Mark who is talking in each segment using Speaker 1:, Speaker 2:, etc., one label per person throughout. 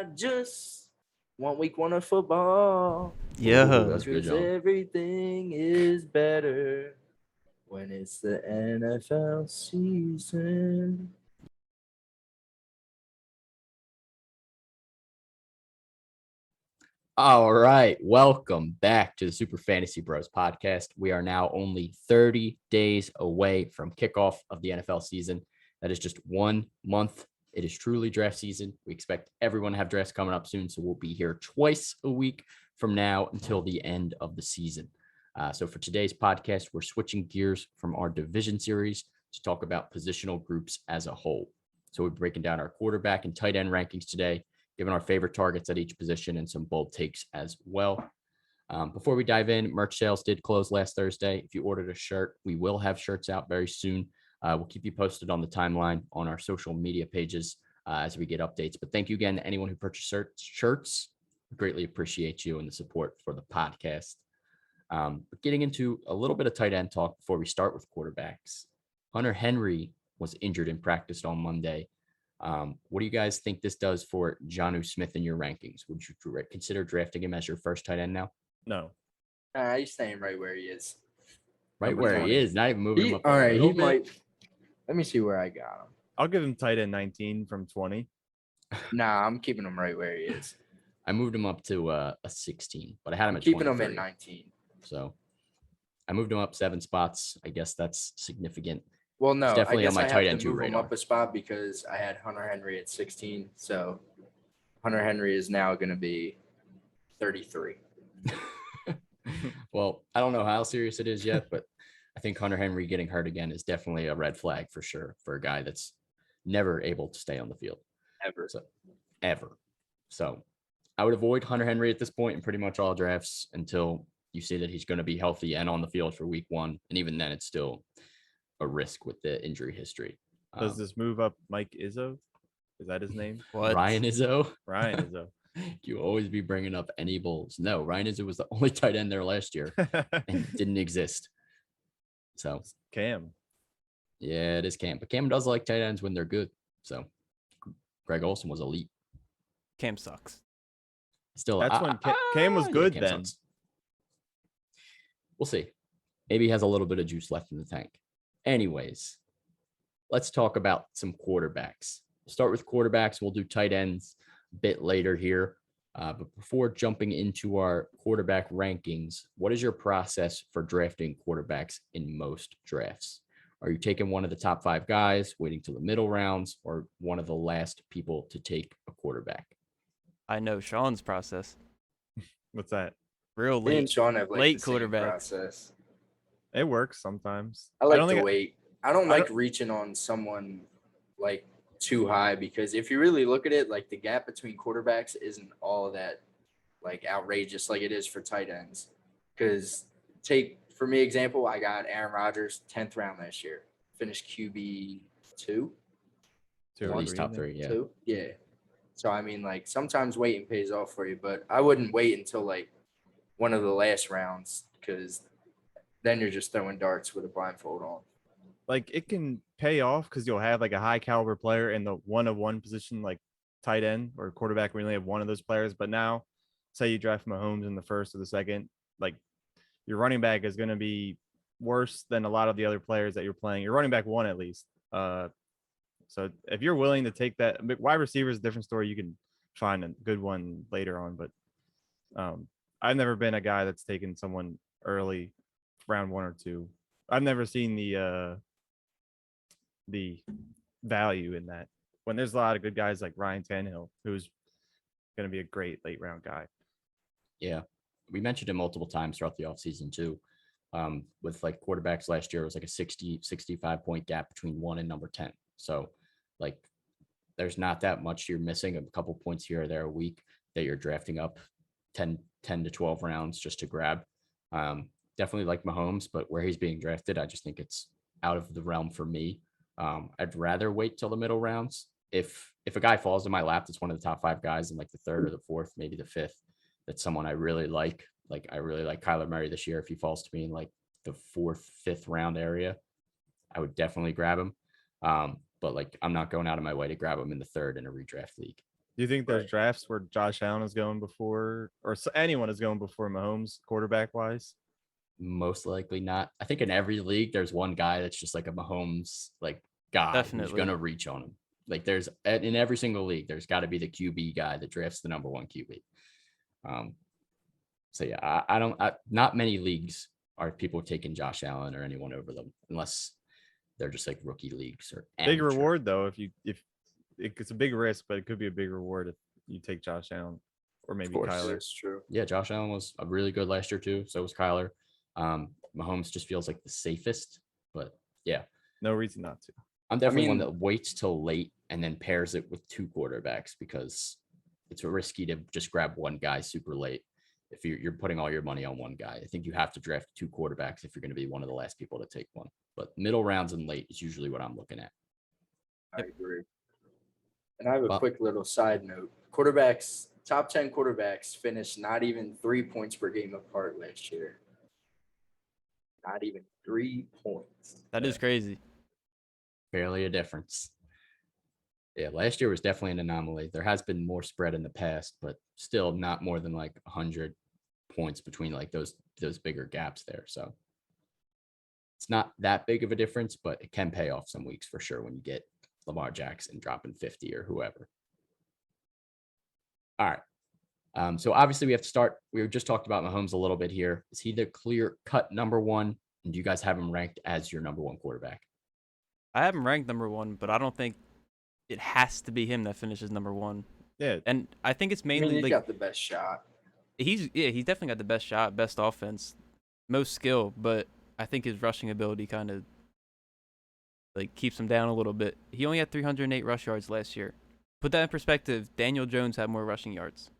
Speaker 1: not just 1 week of football.
Speaker 2: Yeah.
Speaker 3: That's good,
Speaker 1: Because
Speaker 3: John.
Speaker 1: everything is better when it's the NFL season.
Speaker 3: All right. Welcome back to the Super Fantasy Bros podcast. We are now only 30 days away from kickoff of the NFL season. That is just 1 month. It is truly draft season. We expect everyone to have drafts coming up soon. So we'll be here twice a week from now until the end of the season. So for today's podcast, we're switching gears from our division series to talk about positional groups as a whole. So we're breaking down our quarterback and tight end rankings today, giving our favorite targets at each position and some bold takes as well. Before we dive in, merch sales did close last Thursday. If you ordered a shirt, we will have shirts out very soon. We'll keep you posted on the timeline on our social media pages as we get updates. But thank you again to anyone who purchased shirts. We greatly appreciate you and the support for the podcast. But getting into a little bit of tight end talk before we start with quarterbacks. Hunter Henry was injured and practiced on Monday. What do you guys think this does for Jonnu Smith in your rankings? Would you consider drafting him as your first tight end now?
Speaker 2: No.
Speaker 1: He's staying right where he is.
Speaker 3: Right
Speaker 1: Number
Speaker 3: where
Speaker 1: 20.
Speaker 3: he is, not even moving him up.
Speaker 1: All right, he
Speaker 3: little bit.
Speaker 1: might. Let me see where I got him.
Speaker 2: I'll give him tight end 19 from 20.
Speaker 1: Nah, I'm keeping him right where he is.
Speaker 3: I moved him up to a 16, but I had him
Speaker 1: I'm
Speaker 3: at
Speaker 1: keeping him
Speaker 3: 23.
Speaker 1: at 19.
Speaker 3: So I moved him up 7 spots. I guess that's significant.
Speaker 1: Well, no,
Speaker 3: It's definitely
Speaker 1: I guess
Speaker 3: on my
Speaker 1: I
Speaker 3: tight
Speaker 1: have
Speaker 3: end
Speaker 1: to
Speaker 3: two
Speaker 1: move him
Speaker 3: radar.
Speaker 1: up a spot because I had Hunter Henry at 16. So Hunter Henry is now going to be 33.
Speaker 3: Well, I don't know how serious it is yet, but I think Hunter Henry getting hurt again is definitely a red flag for sure for a guy that's never able to stay on the field. Ever. So I would avoid Hunter Henry at this point in pretty much all drafts until you see that he's going to be healthy and on the field for week 1. And even then, it's still a risk with the injury history.
Speaker 2: Does this move up Mike Izzo? Is that his name?
Speaker 3: What? Ryan Izzo?
Speaker 2: Ryan Izzo.
Speaker 3: You always be bringing up any Bulls. No, Ryan Izzo was the only tight end there last year and didn't exist. So
Speaker 2: Cam.
Speaker 3: Yeah, it is Cam. But Cam does like tight ends when they're good. So Greg Olsen was elite.
Speaker 4: Cam sucks.
Speaker 3: Still,
Speaker 2: that's when Cam was good
Speaker 3: Cam
Speaker 2: then.
Speaker 3: Sucks. We'll see. Maybe he has a little bit of juice left in the tank. Anyways, let's talk about some quarterbacks. We'll start with quarterbacks. We'll do tight ends a bit later here. But before jumping into our quarterback rankings, what is your process for drafting quarterbacks in most drafts? Are you taking one of the top 5 guys, waiting till the middle rounds, or one of the last people to take a quarterback?
Speaker 4: I know Sean's process.
Speaker 2: What's that?
Speaker 4: Real
Speaker 1: Me and
Speaker 4: late.
Speaker 1: Sean have like
Speaker 4: late
Speaker 1: the same
Speaker 4: quarterback.
Speaker 1: process.
Speaker 2: It works sometimes.
Speaker 1: I like
Speaker 2: don't
Speaker 1: to
Speaker 2: think
Speaker 1: wait. I don't like reaching on someone like too high because if you really look at it, like the gap between quarterbacks isn't all that like outrageous like it is for tight ends. Because for me example, I got Aaron Rodgers 10th round last year, finished QB 2.
Speaker 3: At least top 3, yeah.
Speaker 1: 2? Yeah. So I mean, like sometimes waiting pays off for you, but I wouldn't wait until like one of the last rounds because then you're just throwing darts with a blindfold on.
Speaker 2: Like it can pay off because you'll have like a high caliber player in the 1-of-1 position, like tight end or quarterback. We only have one of those players, but now say you draft Mahomes in the first or the second, like your running back is going to be worse than a lot of the other players that you're playing. Your running back 1 at least. So if you're willing to take that, wide receiver is a different story. You can find a good one later on, but I've never been a guy that's taken someone early, round 1 or 2. I've never seen the value in that when there's a lot of good guys like Ryan Tannehill, who's going to be a great late round guy.
Speaker 3: Yeah. We mentioned it multiple times throughout the offseason too. With like quarterbacks last year, it was like a 65 point gap between 1 and number 10. So like there's not that much you're missing, a couple points here or there a week that you're drafting up 10 to 12 rounds just to grab. Definitely like Mahomes, but where he's being drafted, I just think it's out of the realm for me. I'd rather wait till the middle rounds. If a guy falls in my lap, that's one of the top 5 guys in like the 3rd or the 4th, maybe the 5th, that's someone I really like. Like I really like Kyler Murray this year. If he falls to me in like the 4th, 5th round area, I would definitely grab him. But like I'm not going out of my way to grab him in the 3rd in a redraft league.
Speaker 2: Do you think there's
Speaker 1: Right.
Speaker 2: drafts where Josh Allen is going before, or anyone is going before Mahomes, quarterback wise?
Speaker 3: Most likely not. I think in every league, there's one guy that's just like a Mahomes like guy who's
Speaker 4: Definitely.
Speaker 3: gonna reach on him. Like there's in every single league, there's got to be the QB guy that drafts the number one QB. Um, so yeah, I don't. Not many leagues are people taking Josh Allen or anyone over them, unless they're just like rookie leagues or
Speaker 2: Big
Speaker 3: amateur.
Speaker 2: reward though, if it's a big risk, but it could be a big reward if you take Josh Allen or maybe
Speaker 3: course.
Speaker 2: Kyler.
Speaker 1: That's true.
Speaker 3: Yeah, Josh Allen was a really good last year too. So was Kyler. Mahomes just feels like the safest, but yeah,
Speaker 2: No reason not to.
Speaker 3: I'm definitely one
Speaker 1: mean-
Speaker 3: that waits till late and then pairs it with two quarterbacks because it's risky to just grab one guy super late. If you're putting all your money on one guy, I think you have to draft two quarterbacks if you're going to be one of the last people to take one. But middle rounds and late is usually what I'm looking at.
Speaker 1: I agree. And I have a
Speaker 3: Well-
Speaker 1: quick little side note. Quarterbacks, top 10 quarterbacks finished not even 3 points per game apart last year. Not even 3 points.
Speaker 4: That is crazy.
Speaker 3: Barely a difference. Yeah, last year was definitely an anomaly. There has been more spread in the past, but still not more than like 100 points between like those bigger gaps there. So it's not that big of a difference, but it can pay off some weeks for sure when you get Lamar Jackson dropping 50 or whoever. All right. So obviously we have to start. We just talked about Mahomes a little bit here. Is he the clear cut number one? And do you guys have him ranked as your number one quarterback?
Speaker 4: I have him ranked number 1, but I don't think it has to be him that finishes number 1.
Speaker 2: Yeah,
Speaker 4: And I think it's
Speaker 1: I
Speaker 4: mainly
Speaker 1: mean, you
Speaker 4: like
Speaker 1: got the best shot.
Speaker 4: he's definitely got the best shot, best offense, most skill, but I think his rushing ability kind of like keeps him down a little bit. He only had 308 rush yards last year. Put that in perspective, Daniel Jones had more rushing yards.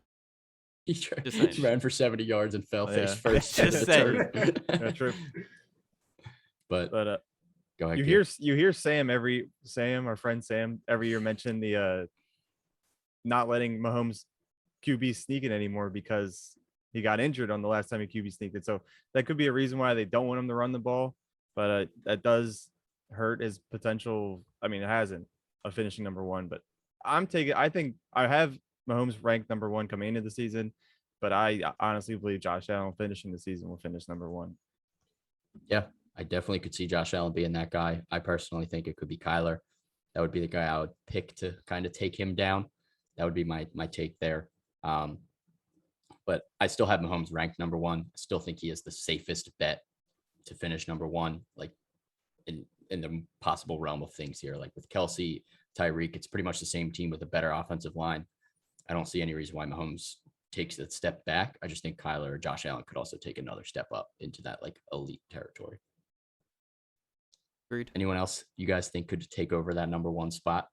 Speaker 3: He
Speaker 4: Just saying.
Speaker 3: ran for 70 yards and fell face
Speaker 2: Yeah.
Speaker 3: first.
Speaker 4: Just
Speaker 3: to the
Speaker 4: saying.
Speaker 3: turn.
Speaker 2: yeah, true.
Speaker 3: But
Speaker 2: But
Speaker 3: go ahead.
Speaker 2: you
Speaker 3: Gabe.
Speaker 2: hear Sam, our friend Sam, every year mention the not letting Mahomes QB sneak it anymore because he got injured on the last time he QB sneaked it. So that could be a reason why they don't want him to run the ball. But that does hurt his potential. I mean, it hasn't of finishing number one. But I think I have Mahomes ranked number one coming into the season. But I honestly believe Josh Allen finishing the season will finish number one.
Speaker 3: Yeah, I definitely could see Josh Allen being that guy. I personally think it could be Kyler. That would be the guy I would pick to kind of take him down. That would be my take there. But I still have Mahomes ranked number one. I still think he is the safest bet to finish number one, like in the possible realm of things here. Like with Kelsey, Tyreek, it's pretty much the same team with a better offensive line. I don't see any reason why Mahomes takes that step back. I just think Kyler or Josh Allen could also take another step up into that like elite territory.
Speaker 4: Agreed.
Speaker 3: Anyone else you guys think could take over that number one spot?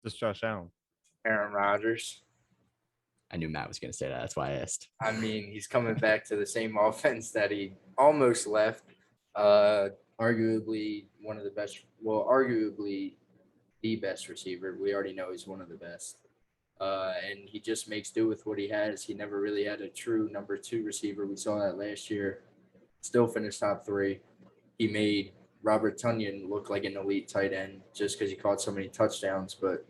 Speaker 2: Just Josh Allen.
Speaker 1: Aaron Rodgers.
Speaker 3: I knew Matt was going to say that. That's why I asked.
Speaker 1: I mean, he's coming back to the same offense that he almost left. Arguably one of the best. Well, arguably the best receiver. We already know he's one of the best. And he just makes do with what he has. He never really had a true number two receiver. We saw that last year. Still finished top three. He made Robert Tonyan look like an elite tight end just because he caught so many touchdowns. But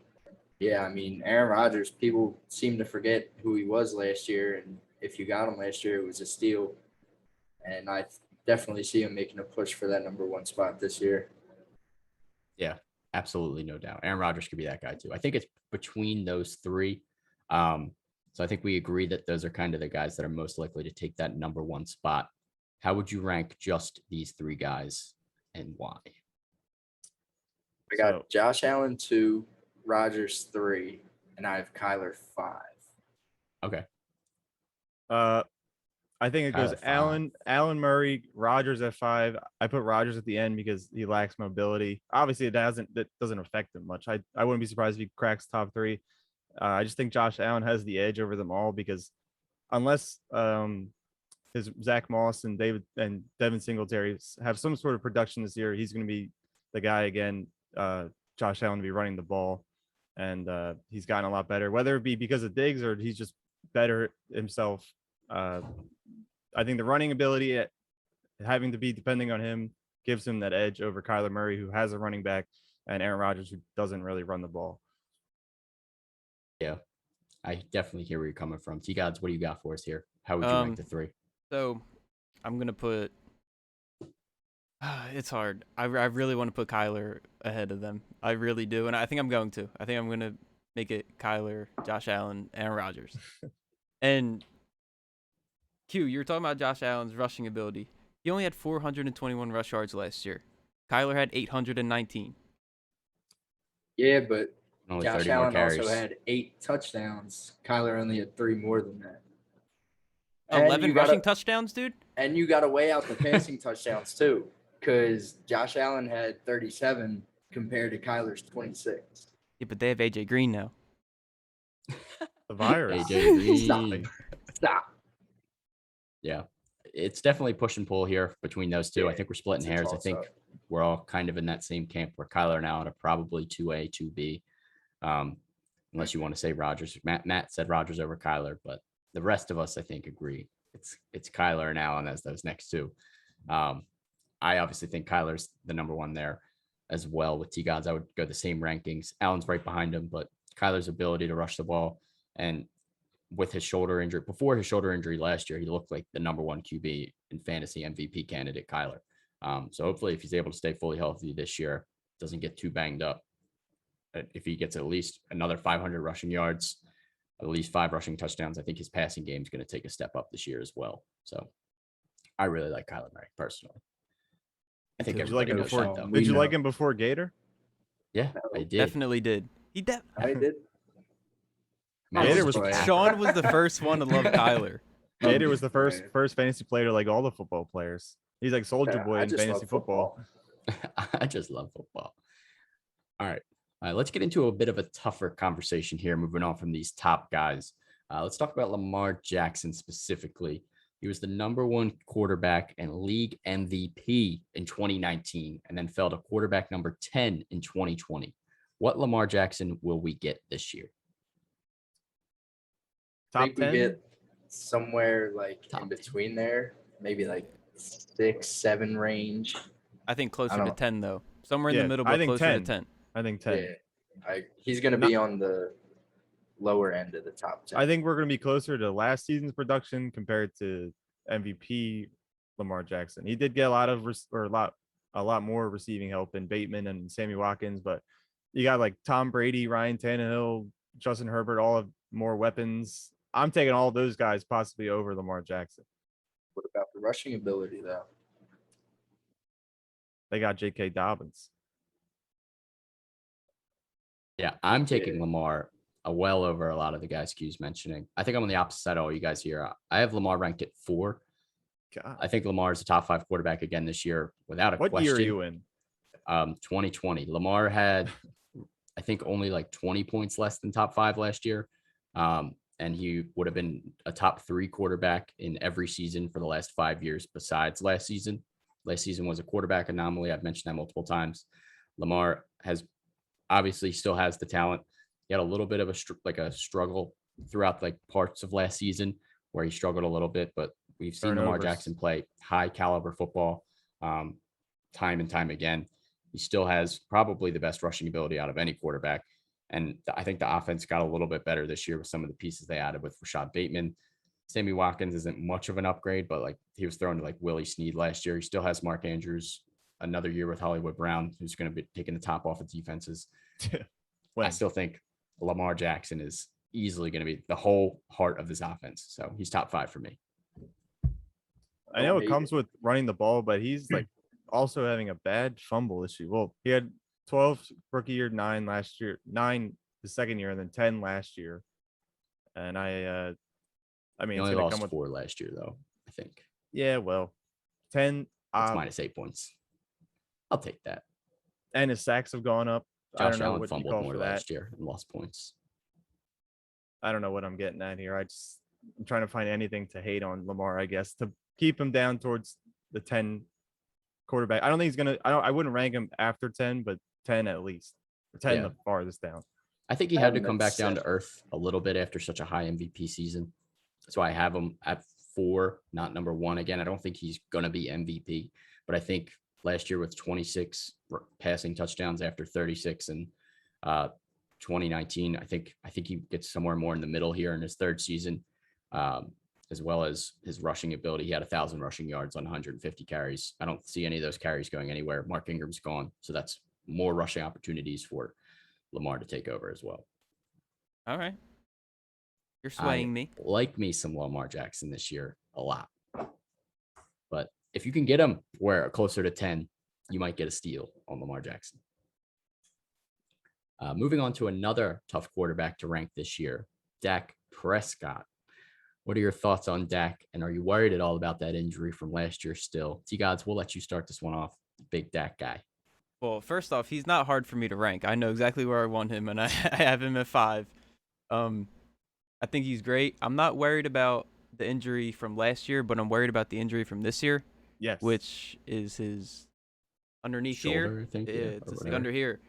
Speaker 1: yeah, I mean, Aaron Rodgers, people seem to forget who he was last year. And if you got him last year, it was a steal. And I definitely see him making a push for that number one spot this year.
Speaker 3: Yeah, absolutely. No doubt. Aaron Rodgers could be that guy too. I think it's between those three. So I think we agree that those are kind of the guys that are most likely to take that number one spot. How would you rank just these three guys and why?
Speaker 1: I got
Speaker 2: So-
Speaker 1: Josh Allen 2, Rodgers 3, and I have Kyler 5.
Speaker 3: Okay.
Speaker 2: I think it goes
Speaker 3: Kyler, 5.
Speaker 2: Allen Murray, Rodgers at 5. I put Rodgers at the end because he lacks mobility. Obviously, that doesn't affect him much. I wouldn't be surprised if he cracks top 3. I just think Josh Allen has the edge over them all because unless his Zach Moss and Devin Singletary have some sort of production this year, he's going to be the guy again. Josh Allen to be running the ball, and he's gotten a lot better. Whether it be because of Diggs or he's just better himself. I think the running ability having to be depending on him gives him that edge over Kyler Murray, who has a running back, and Aaron Rodgers, who doesn't really run the ball.
Speaker 3: Yeah, I definitely hear where you're coming from. T-Gods, what do you got for us here? How would you rank the three?
Speaker 4: So I'm gonna put. It's hard. I really want to put Kyler ahead of them. I really do, and I think I'm going to. I think I'm gonna make it Kyler, Josh Allen, Aaron Rodgers. And Q, you were talking about Josh Allen's rushing ability. He only had 421 rush yards last year. Kyler had 819.
Speaker 1: Yeah, but
Speaker 3: Only
Speaker 1: Josh
Speaker 3: 30 more
Speaker 1: Allen
Speaker 3: carries.
Speaker 1: also had 8 touchdowns. Kyler only had 3 more than that. And
Speaker 4: 11
Speaker 1: you gotta-
Speaker 4: rushing touchdowns, dude.
Speaker 1: And you got to weigh out the passing touchdowns too, because Josh Allen had 37 compared to Kyler's 26.
Speaker 4: Yeah, but they have AJ Green now.
Speaker 2: The virus.
Speaker 3: AJ Green.
Speaker 1: Stop. Stop.
Speaker 3: Yeah, it's definitely push and pull here between those two. I
Speaker 1: Yeah,
Speaker 3: think we're splitting
Speaker 1: it's a
Speaker 3: hairs. I think
Speaker 1: toss-up.
Speaker 3: we're all kind of in that same camp where Kyler and Allen are probably 2A, 2B. Unless you want to say Rodgers. Matt said Rodgers over Kyler, but the rest of us, I think, agree. It's Kyler and Allen as those next two. I obviously think Kyler's the number one there as well with T-Gods. I would go the same rankings. Allen's right behind him, but Kyler's ability to rush the ball and with his shoulder injury, before his shoulder injury last year, he looked like the number one QB in fantasy MVP candidate, Kyler. So hopefully if he's able to stay fully healthy this year, doesn't get too banged up, if he gets at least another 500 rushing yards, at least 5 rushing touchdowns, I think his passing game is going to take a step up this year as well. So I really like Kyler Murray personally. I think
Speaker 2: Did you like him
Speaker 3: everybody knows
Speaker 2: before?
Speaker 3: that, though.
Speaker 1: We
Speaker 2: Did you like
Speaker 1: know.
Speaker 2: him before Gator?
Speaker 3: Yeah, I did.
Speaker 4: Definitely did.
Speaker 1: I did.
Speaker 3: Matt
Speaker 2: Gator
Speaker 3: was
Speaker 2: was-
Speaker 3: just-
Speaker 4: Sean was the first one to love Kyler.
Speaker 2: Gator was the
Speaker 1: Right.
Speaker 2: first fantasy player like all the football players. He's like Soldier
Speaker 1: Yeah,
Speaker 2: Boy
Speaker 1: I
Speaker 2: in
Speaker 1: just
Speaker 2: fantasy
Speaker 1: love
Speaker 2: football.
Speaker 3: I just love football. All right. Let's get into a bit of a tougher conversation here, moving on from these top guys. Let's talk about Lamar Jackson specifically. He was the number one quarterback and league MVP in 2019, and then fell to quarterback number 10 in 2020. What Lamar Jackson will we get this year?
Speaker 1: I
Speaker 2: Top
Speaker 1: think we
Speaker 2: 10.
Speaker 1: get somewhere like
Speaker 3: Top
Speaker 1: in
Speaker 3: 10.
Speaker 1: between there, maybe like 6, 7 range.
Speaker 4: I think closer
Speaker 1: I
Speaker 4: to
Speaker 1: don't-
Speaker 4: 10 though. Somewhere in
Speaker 2: Yeah,
Speaker 4: the middle,
Speaker 2: I
Speaker 4: but
Speaker 2: think
Speaker 4: closer
Speaker 2: 10.
Speaker 4: to 10.
Speaker 2: I think 10.
Speaker 1: Yeah, he's going to be on the lower end of the top 10.
Speaker 2: I think we're going to be closer to last season's production compared to MVP Lamar Jackson. He did get a lot of a lot more receiving help in Bateman and Sammy Watkins, but you got like Tom Brady, Ryan Tannehill, Justin Herbert, all have more weapons. I'm taking all those guys possibly over Lamar Jackson.
Speaker 1: What about the rushing ability though?
Speaker 2: They got J.K. Dobbins.
Speaker 3: Yeah, I'm taking
Speaker 1: Yeah.
Speaker 3: Lamar well over a lot of the guys Q's mentioning. I think I'm on the opposite side of all you guys here. I have Lamar ranked at 4.
Speaker 2: God.
Speaker 3: I think Lamar is a top 5 quarterback again this year without a
Speaker 2: What
Speaker 3: question.
Speaker 2: year are you in?
Speaker 3: 2020. Lamar had, I think, only like 20 points less than top 5 last year. And he would have been a top 3 quarterback in every season for the last 5 years besides last season. Last season was a quarterback anomaly. I've mentioned that multiple times. Lamar has obviously still has the talent. He had a little bit of a struggle throughout like parts of last season where he struggled a little bit, but we've seen Lamar
Speaker 2: Turnovers.
Speaker 3: Jackson play high caliber football time and time again. He still has probably the best rushing ability out of any quarterback. And I think the offense got a little bit better this year with some of the pieces they added with Rashad Bateman. Sammy Watkins isn't much of an upgrade, but like he was thrown to like Willie Snead last year. He still has Mark Andrews another year with Hollywood Brown, who's going to be taking the top off of defenses. I
Speaker 2: When?
Speaker 3: still think Lamar Jackson is easily going to be the whole heart of this offense. So he's top 5 for me.
Speaker 2: I know it
Speaker 1: maybe.
Speaker 2: comes with running the ball, but he's like also having a bad fumble issue. Well, he had 12 rookie year, 9 last year, 9 the second year, and then 10 last year. And I mean,
Speaker 3: He
Speaker 2: it's
Speaker 3: only
Speaker 2: gonna
Speaker 3: lost
Speaker 2: come with
Speaker 3: 4 last year, though, I think.
Speaker 2: yeah, well, 10
Speaker 3: That's minus 8 points. I'll take that.
Speaker 2: and his sacks have gone up. I
Speaker 3: Josh
Speaker 2: don't know
Speaker 3: Allen
Speaker 2: what you
Speaker 3: fumbled
Speaker 2: call
Speaker 3: more
Speaker 2: for that.
Speaker 3: last year and lost points.
Speaker 2: I don't know what I'm getting at here. I'm trying to find anything to hate on Lamar, I guess, to keep him down towards the 10 quarterback. I don't think he's gonna. I wouldn't rank him after 10, but 10 at least. Or 10
Speaker 3: Yeah.
Speaker 2: the farthest down.
Speaker 3: I think he
Speaker 1: I
Speaker 3: had
Speaker 1: have
Speaker 3: to
Speaker 1: him
Speaker 3: come
Speaker 1: at
Speaker 3: back down to
Speaker 1: 7.
Speaker 3: earth a little bit after such a high MVP season. So I have him at 4, not number 1. Again, I don't think he's going to be MVP, but I think last year with 26 passing touchdowns after 36 and 2019. I think he gets somewhere more in the middle here in his third season, as well as his rushing ability. He had 1,000 rushing yards on 150 carries. I don't see any of those carries going anywhere. Mark Ingram's gone, so that's more rushing opportunities for Lamar to take over as well.
Speaker 4: All right. You're
Speaker 3: I
Speaker 4: swaying me.
Speaker 3: like me some Lamar Jackson this year a lot. But if you can get him where closer to 10, you might get a steal on Lamar Jackson. Moving on to another tough quarterback to rank this year, Dak Prescott. What are your thoughts on Dak? And are you worried at all about that injury from last year still? T-Gods, we'll let you start this one off. Big Dak guy.
Speaker 4: Well, first off, he's not hard for me to rank. I know exactly where I want him, and I have him at 5. I think he's great. I'm not worried about the injury from last year, but I'm worried about the injury from this year,
Speaker 2: Yes.
Speaker 4: which is his underneath
Speaker 3: Shoulder,
Speaker 4: here.
Speaker 3: I think,
Speaker 4: Yeah,
Speaker 3: yeah, or
Speaker 4: it's like
Speaker 3: whatever.
Speaker 4: under here.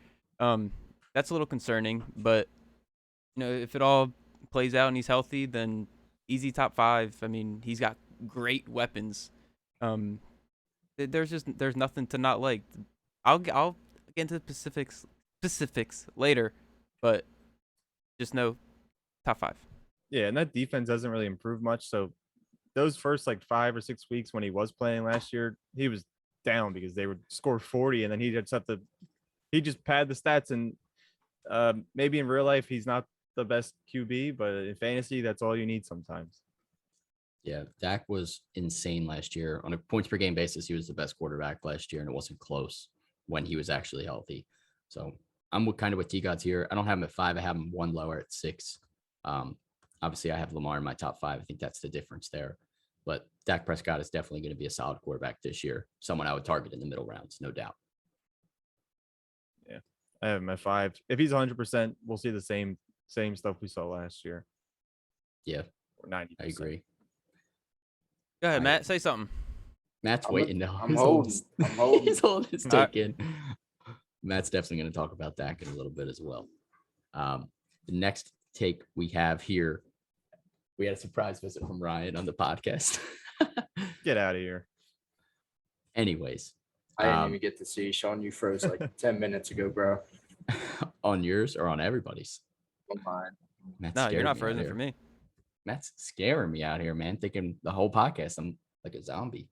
Speaker 4: That's a little concerning, but if it all plays out and he's healthy, then easy top 5. I mean, he's got great weapons. There's nothing to not like. I'll get into the specifics later, but just know top 5.
Speaker 2: Yeah, and that defense doesn't really improve much. So those first like 5 or 6 weeks when he was playing last year, he was down because they would score 40 and then he just pad the stats. And maybe in real life he's not the best QB, but in fantasy that's all you need sometimes.
Speaker 3: Yeah, Dak was insane last year. On a points per game basis, he was the best quarterback last year, and it wasn't close when he was actually healthy. So I'm kind of with T-Gods here. I don't have him at 5. I have him one lower at 6. Obviously, I have Lamar in my top 5. I think that's the difference there. But Dak Prescott is definitely going to be a solid quarterback this year. Someone I would target in the middle rounds, no doubt.
Speaker 2: Yeah, I have him at 5. If he's 100%, we'll see the same stuff we saw last year.
Speaker 3: Yeah,
Speaker 2: Or 90%.
Speaker 3: I agree.
Speaker 4: Go ahead,
Speaker 3: I-
Speaker 4: Matt. Say something.
Speaker 3: Matt's waiting now.
Speaker 1: I'm holding. I'm holding.
Speaker 3: He's holding his
Speaker 4: All right.
Speaker 3: take in. Matt's definitely going to talk about Dak in a little bit as well. The next take we have here, we had a surprise visit from Ryan on the podcast.
Speaker 2: Get out of here.
Speaker 3: Anyways,
Speaker 1: I didn't even get to see Sean. You froze like 10 minutes ago, bro.
Speaker 3: on yours or on everybody's?
Speaker 1: On mine.
Speaker 3: Matt's
Speaker 4: No, you're
Speaker 3: scaring
Speaker 4: not
Speaker 3: me out
Speaker 4: frozen
Speaker 3: here.
Speaker 4: for me.
Speaker 3: Matt's scaring me out here, man. Thinking the whole podcast I'm like a zombie.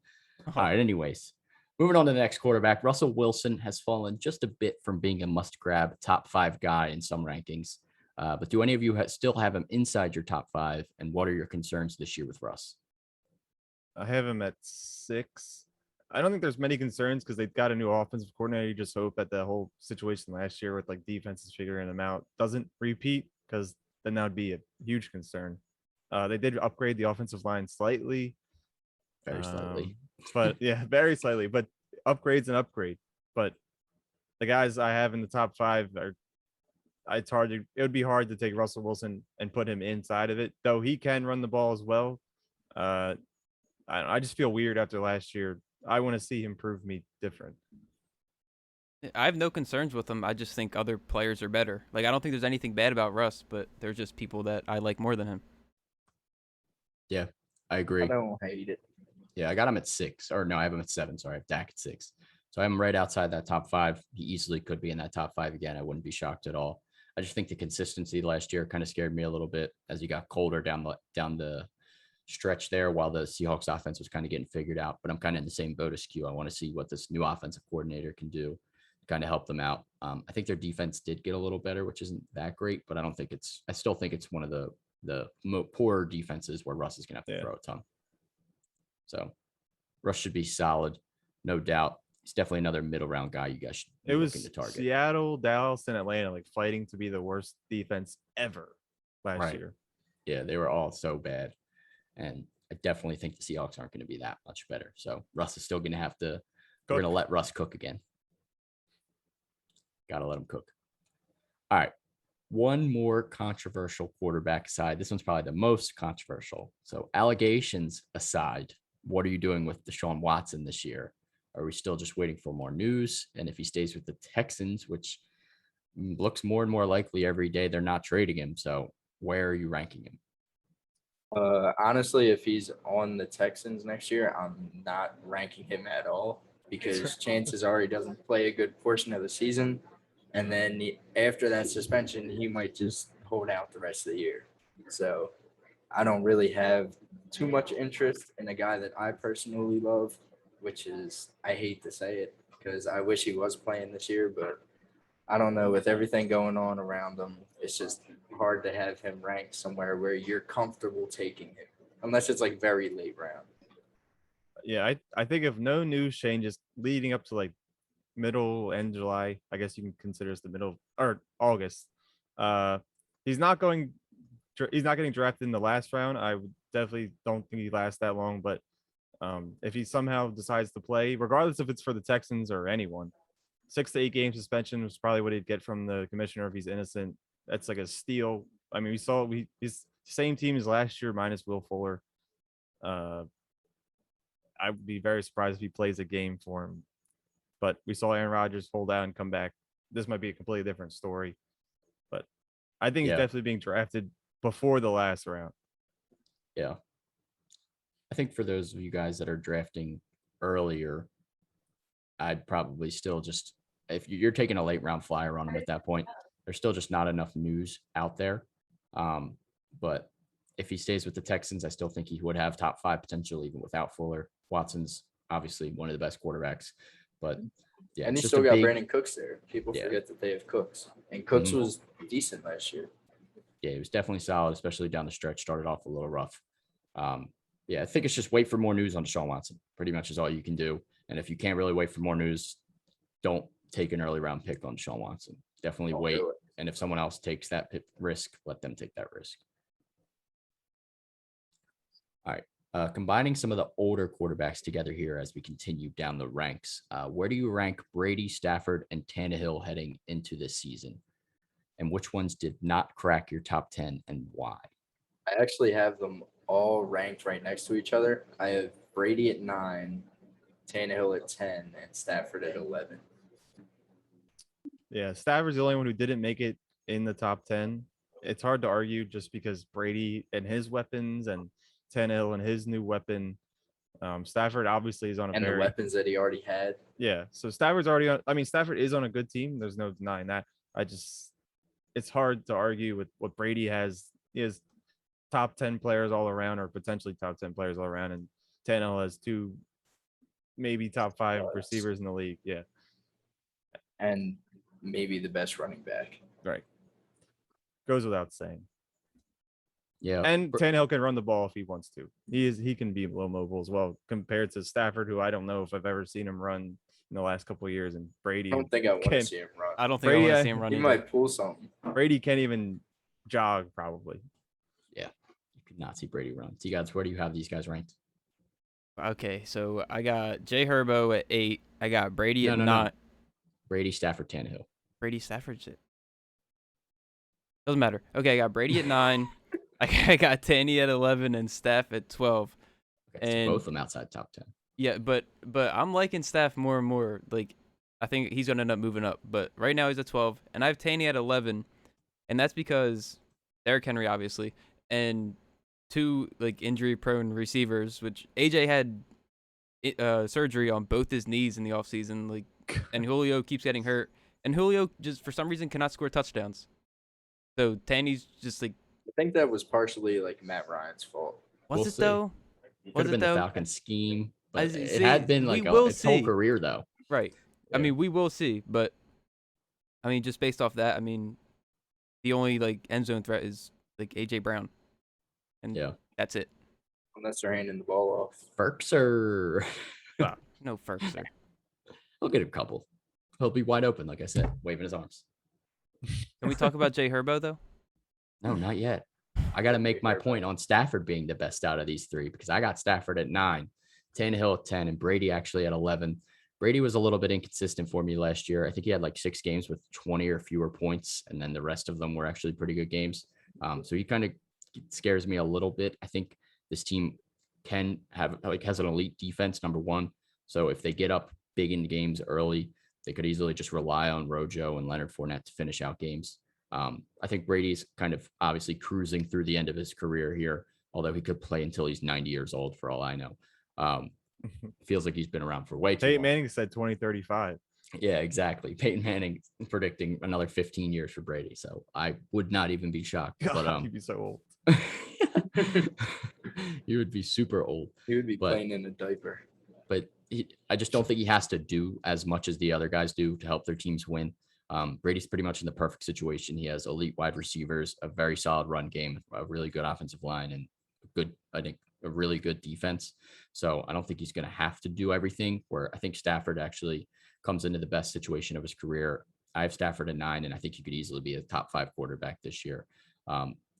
Speaker 4: Oh.
Speaker 3: All right. Anyways, moving on to the next quarterback. Russell Wilson has fallen just a bit from being a must-grab top 5 guy in some rankings. But do any of you still have him inside your top 5? And what are your concerns this year with Russ?
Speaker 2: I have him at 6. I don't think there's many concerns because they've got a new offensive coordinator. You just hope that the whole situation last year with like defenses figuring them out doesn't repeat, because then that would be a huge concern. They did upgrade the offensive line slightly.
Speaker 3: Very slightly.
Speaker 2: But yeah, very slightly, but upgrade's an upgrade. But the guys I have in the top 5 are, it would be hard to take Russell Wilson and put him inside of it, though he can run the ball as well. I just feel weird after last year. I want to see him prove me different.
Speaker 4: I have no concerns with him. I just think other players are better. Like, I don't think there's anything bad about Russ, but there's just people that I like more than him.
Speaker 3: Yeah, I agree.
Speaker 1: I don't hate it.
Speaker 3: Yeah, I got him at 6. Or no, I have him at 7. Sorry, I have Dak at 6. So I'm right outside that top 5. He easily could be in that top 5 again. I wouldn't be shocked at all. I just think the consistency last year kind of scared me a little bit as he got colder down the stretch there while the Seahawks offense was kind of getting figured out. But I'm kind of in the same boat as Q. I want to see what this new offensive coordinator can do to kind of help them out. I think their defense did get a little better, which isn't that great, but I still think it's one of the poorer defenses where Russ is going to have to throw a ton. So Russ should be solid, no doubt. He's definitely another middle round guy you guys should be
Speaker 2: It was
Speaker 3: looking to target.
Speaker 2: Seattle, Dallas, and Atlanta like fighting to be the worst defense ever last
Speaker 3: Right.
Speaker 2: year.
Speaker 3: Yeah, they were all so bad. And I definitely think the Seahawks aren't going to be that much better. So Russ is still going to have to, we're going to let Russ cook again. Got to let him cook. All right. One more controversial quarterback aside. This one's probably the most controversial. So allegations aside, what are you doing with Deshaun Watson this year? Are we still just waiting for more news? And if he stays with the Texans, which looks more and more likely every day, they're not trading him. So where are you ranking him?
Speaker 1: Honestly, if he's on the Texans next year, I'm not ranking him at all because chances are he doesn't play a good portion of the season. And then after that suspension, he might just hold out the rest of the year. So I don't really have too much interest in a guy that I personally love, which is, I hate to say it because I wish he was playing this year, but I don't know. With everything going on around him, it's just hard to have him ranked somewhere where you're comfortable taking him, unless it's like very late round.
Speaker 2: Yeah, I think if no news changes leading up to like middle end July, I guess you can consider this the middle or August. Uh, he's not getting drafted in the last round. I would definitely don't think he lasts that long, but if he somehow decides to play, regardless if it's for the Texans or anyone, 6 to 8 game suspension was probably what he'd get from the commissioner if he's innocent. That's like a steal. I mean, he's same team as last year minus Will Fuller. I would be very surprised if he plays a game for him. But we saw Aaron Rodgers hold out and come back. This might be a completely different story. But I think he's
Speaker 3: Yeah.
Speaker 2: definitely being drafted before the last round.
Speaker 3: Yeah. I think for those of you guys that are drafting earlier, I'd probably still just, if you're taking a late round flyer on him at that point, there's still just not enough news out there. But if he stays with the Texans, I still think he would have top 5 potential even without Fuller. Watson's obviously one of the best quarterbacks, but yeah,
Speaker 1: And
Speaker 3: it's
Speaker 1: he
Speaker 3: just
Speaker 1: still
Speaker 3: a
Speaker 1: got
Speaker 3: big,
Speaker 1: Brandon Cooks there. People
Speaker 3: Yeah.
Speaker 1: forget that they have Cooks. And Cooks
Speaker 3: Mhm.
Speaker 1: was decent last year.
Speaker 3: yeah, he was definitely solid, especially down the stretch. Started off a little rough. Yeah, I think it's just wait for more news on Deshaun Watson. Pretty much is all you can do. And if you can't really wait for more news, don't take an early round pick on Deshaun Watson. Definitely
Speaker 1: Don't
Speaker 3: wait.
Speaker 1: do it.
Speaker 3: And if someone else takes that risk, let them take that risk. All right. Combining some of the older quarterbacks together here as we continue down the ranks, where do you rank Brady, Stafford, and Tannehill heading into this season? And which ones did not crack your top 10 and why?
Speaker 1: I actually have them all ranked right next to each other. I have Brady at 9, Tannehill at 10, and Stafford at 11.
Speaker 2: Yeah, Stafford's the only one who didn't make it in the top 10. It's hard to argue just because Brady and his weapons and Tannehill and his new weapon. Stafford obviously is on a
Speaker 1: And the
Speaker 2: very
Speaker 1: weapons that he already had.
Speaker 2: yeah. So Stafford's already on. I mean, Stafford is on a good team. There's no denying that. It's hard to argue with what Brady has. He has top 10 players all around, or potentially top 10 players all around, and Tannehill has 2, maybe top 5
Speaker 1: Yes.
Speaker 2: receivers in the league. Yeah,
Speaker 1: And maybe the best running back.
Speaker 2: right. Goes without saying.
Speaker 3: Yeah.
Speaker 2: And Tannehill can run the ball if he wants to. He can be low mobile as well, compared to Stafford, who I don't know if I've ever seen him run in the last couple of years, and Brady.
Speaker 1: I don't think I want to
Speaker 2: Can-
Speaker 1: see him run.
Speaker 4: I don't think I
Speaker 2: Brady,
Speaker 4: want to see him run
Speaker 1: He
Speaker 4: either.
Speaker 1: might pull something.
Speaker 2: Brady can't even jog, probably.
Speaker 3: You could not see Brady run. So you guys, where do you have these guys ranked?
Speaker 4: Okay, so I got Jay Herbo at 8. I got Brady at
Speaker 3: No.
Speaker 4: 9.
Speaker 3: Brady, Stafford, Tannehill.
Speaker 4: Brady, Stafford shit. Doesn't matter. Okay, I got Brady at 9. I got Tanny at 11 and Staff at 12.
Speaker 3: Okay, so
Speaker 4: And-
Speaker 3: both of them outside top 10.
Speaker 4: Yeah, but I'm liking Staff more and more. Like, I think he's gonna end up moving up. But right now he's at 12, and I have Tanny at 11, and that's because Derrick Henry, obviously, and 2 like injury-prone receivers, which AJ had surgery on both his knees in the offseason, like, and Julio keeps getting hurt, and Julio just for some reason cannot score touchdowns. So Tanny's just like,
Speaker 1: I think that was partially like Matt Ryan's fault.
Speaker 4: was
Speaker 3: We'll
Speaker 4: it
Speaker 3: see.
Speaker 4: though?
Speaker 3: Could
Speaker 4: Was
Speaker 3: have
Speaker 4: it
Speaker 3: been the
Speaker 4: though?
Speaker 3: Falcon scheme, but
Speaker 4: As you
Speaker 3: it
Speaker 4: see,
Speaker 3: had been
Speaker 4: we
Speaker 3: like
Speaker 4: will
Speaker 3: its whole
Speaker 4: see.
Speaker 3: career though.
Speaker 4: Right. I
Speaker 3: Yeah.
Speaker 4: mean, we will see, but I mean, just based off that, I mean, the only like end zone threat is like AJ Brown, and
Speaker 3: Yeah.
Speaker 4: that's it.
Speaker 1: Unless they're handing the ball off.
Speaker 3: Ferkser.
Speaker 4: No Ferguson.
Speaker 3: He'll get a couple. He'll be wide open, like I said, waving his arms.
Speaker 4: Can we talk about Jay Herbo though?
Speaker 3: No, not yet. I got to make my point on Stafford being the best out of these 3 because I got Stafford at 9, Tannehill at 10, and Brady actually at 11. Brady was a little bit inconsistent for me last year. I think he had like 6 games with 20 or fewer points, and then the rest of them were actually pretty good games. So he kind of scares me a little bit. I think this team can have has an elite defense, number 1. So if they get up big in games early, they could easily just rely on Rojo and Leonard Fournette to finish out games. I think Brady's kind of obviously cruising through the end of his career here, although he could play until he's 90 years old for all I know. Feels like he's been around for way too
Speaker 2: Peyton
Speaker 3: long.
Speaker 2: Manning said 2035.
Speaker 3: Yeah, exactly. Peyton Manning predicting another 15 years for Brady. So I would not even be shocked. But
Speaker 2: God, he'd be so old.
Speaker 3: he would be super old.
Speaker 1: He would be
Speaker 3: But
Speaker 1: playing in a diaper.
Speaker 3: but I just don't think he has to do as much as the other guys do to help their teams win. Brady's pretty much in the perfect situation. He has elite wide receivers, a very solid run game, a really good offensive line, and I think, a really good defense. So I don't think he's going to have to do everything. Where I think Stafford actually comes into the best situation of his career. I have Stafford at 9, and I think he could easily be a top 5 quarterback this year.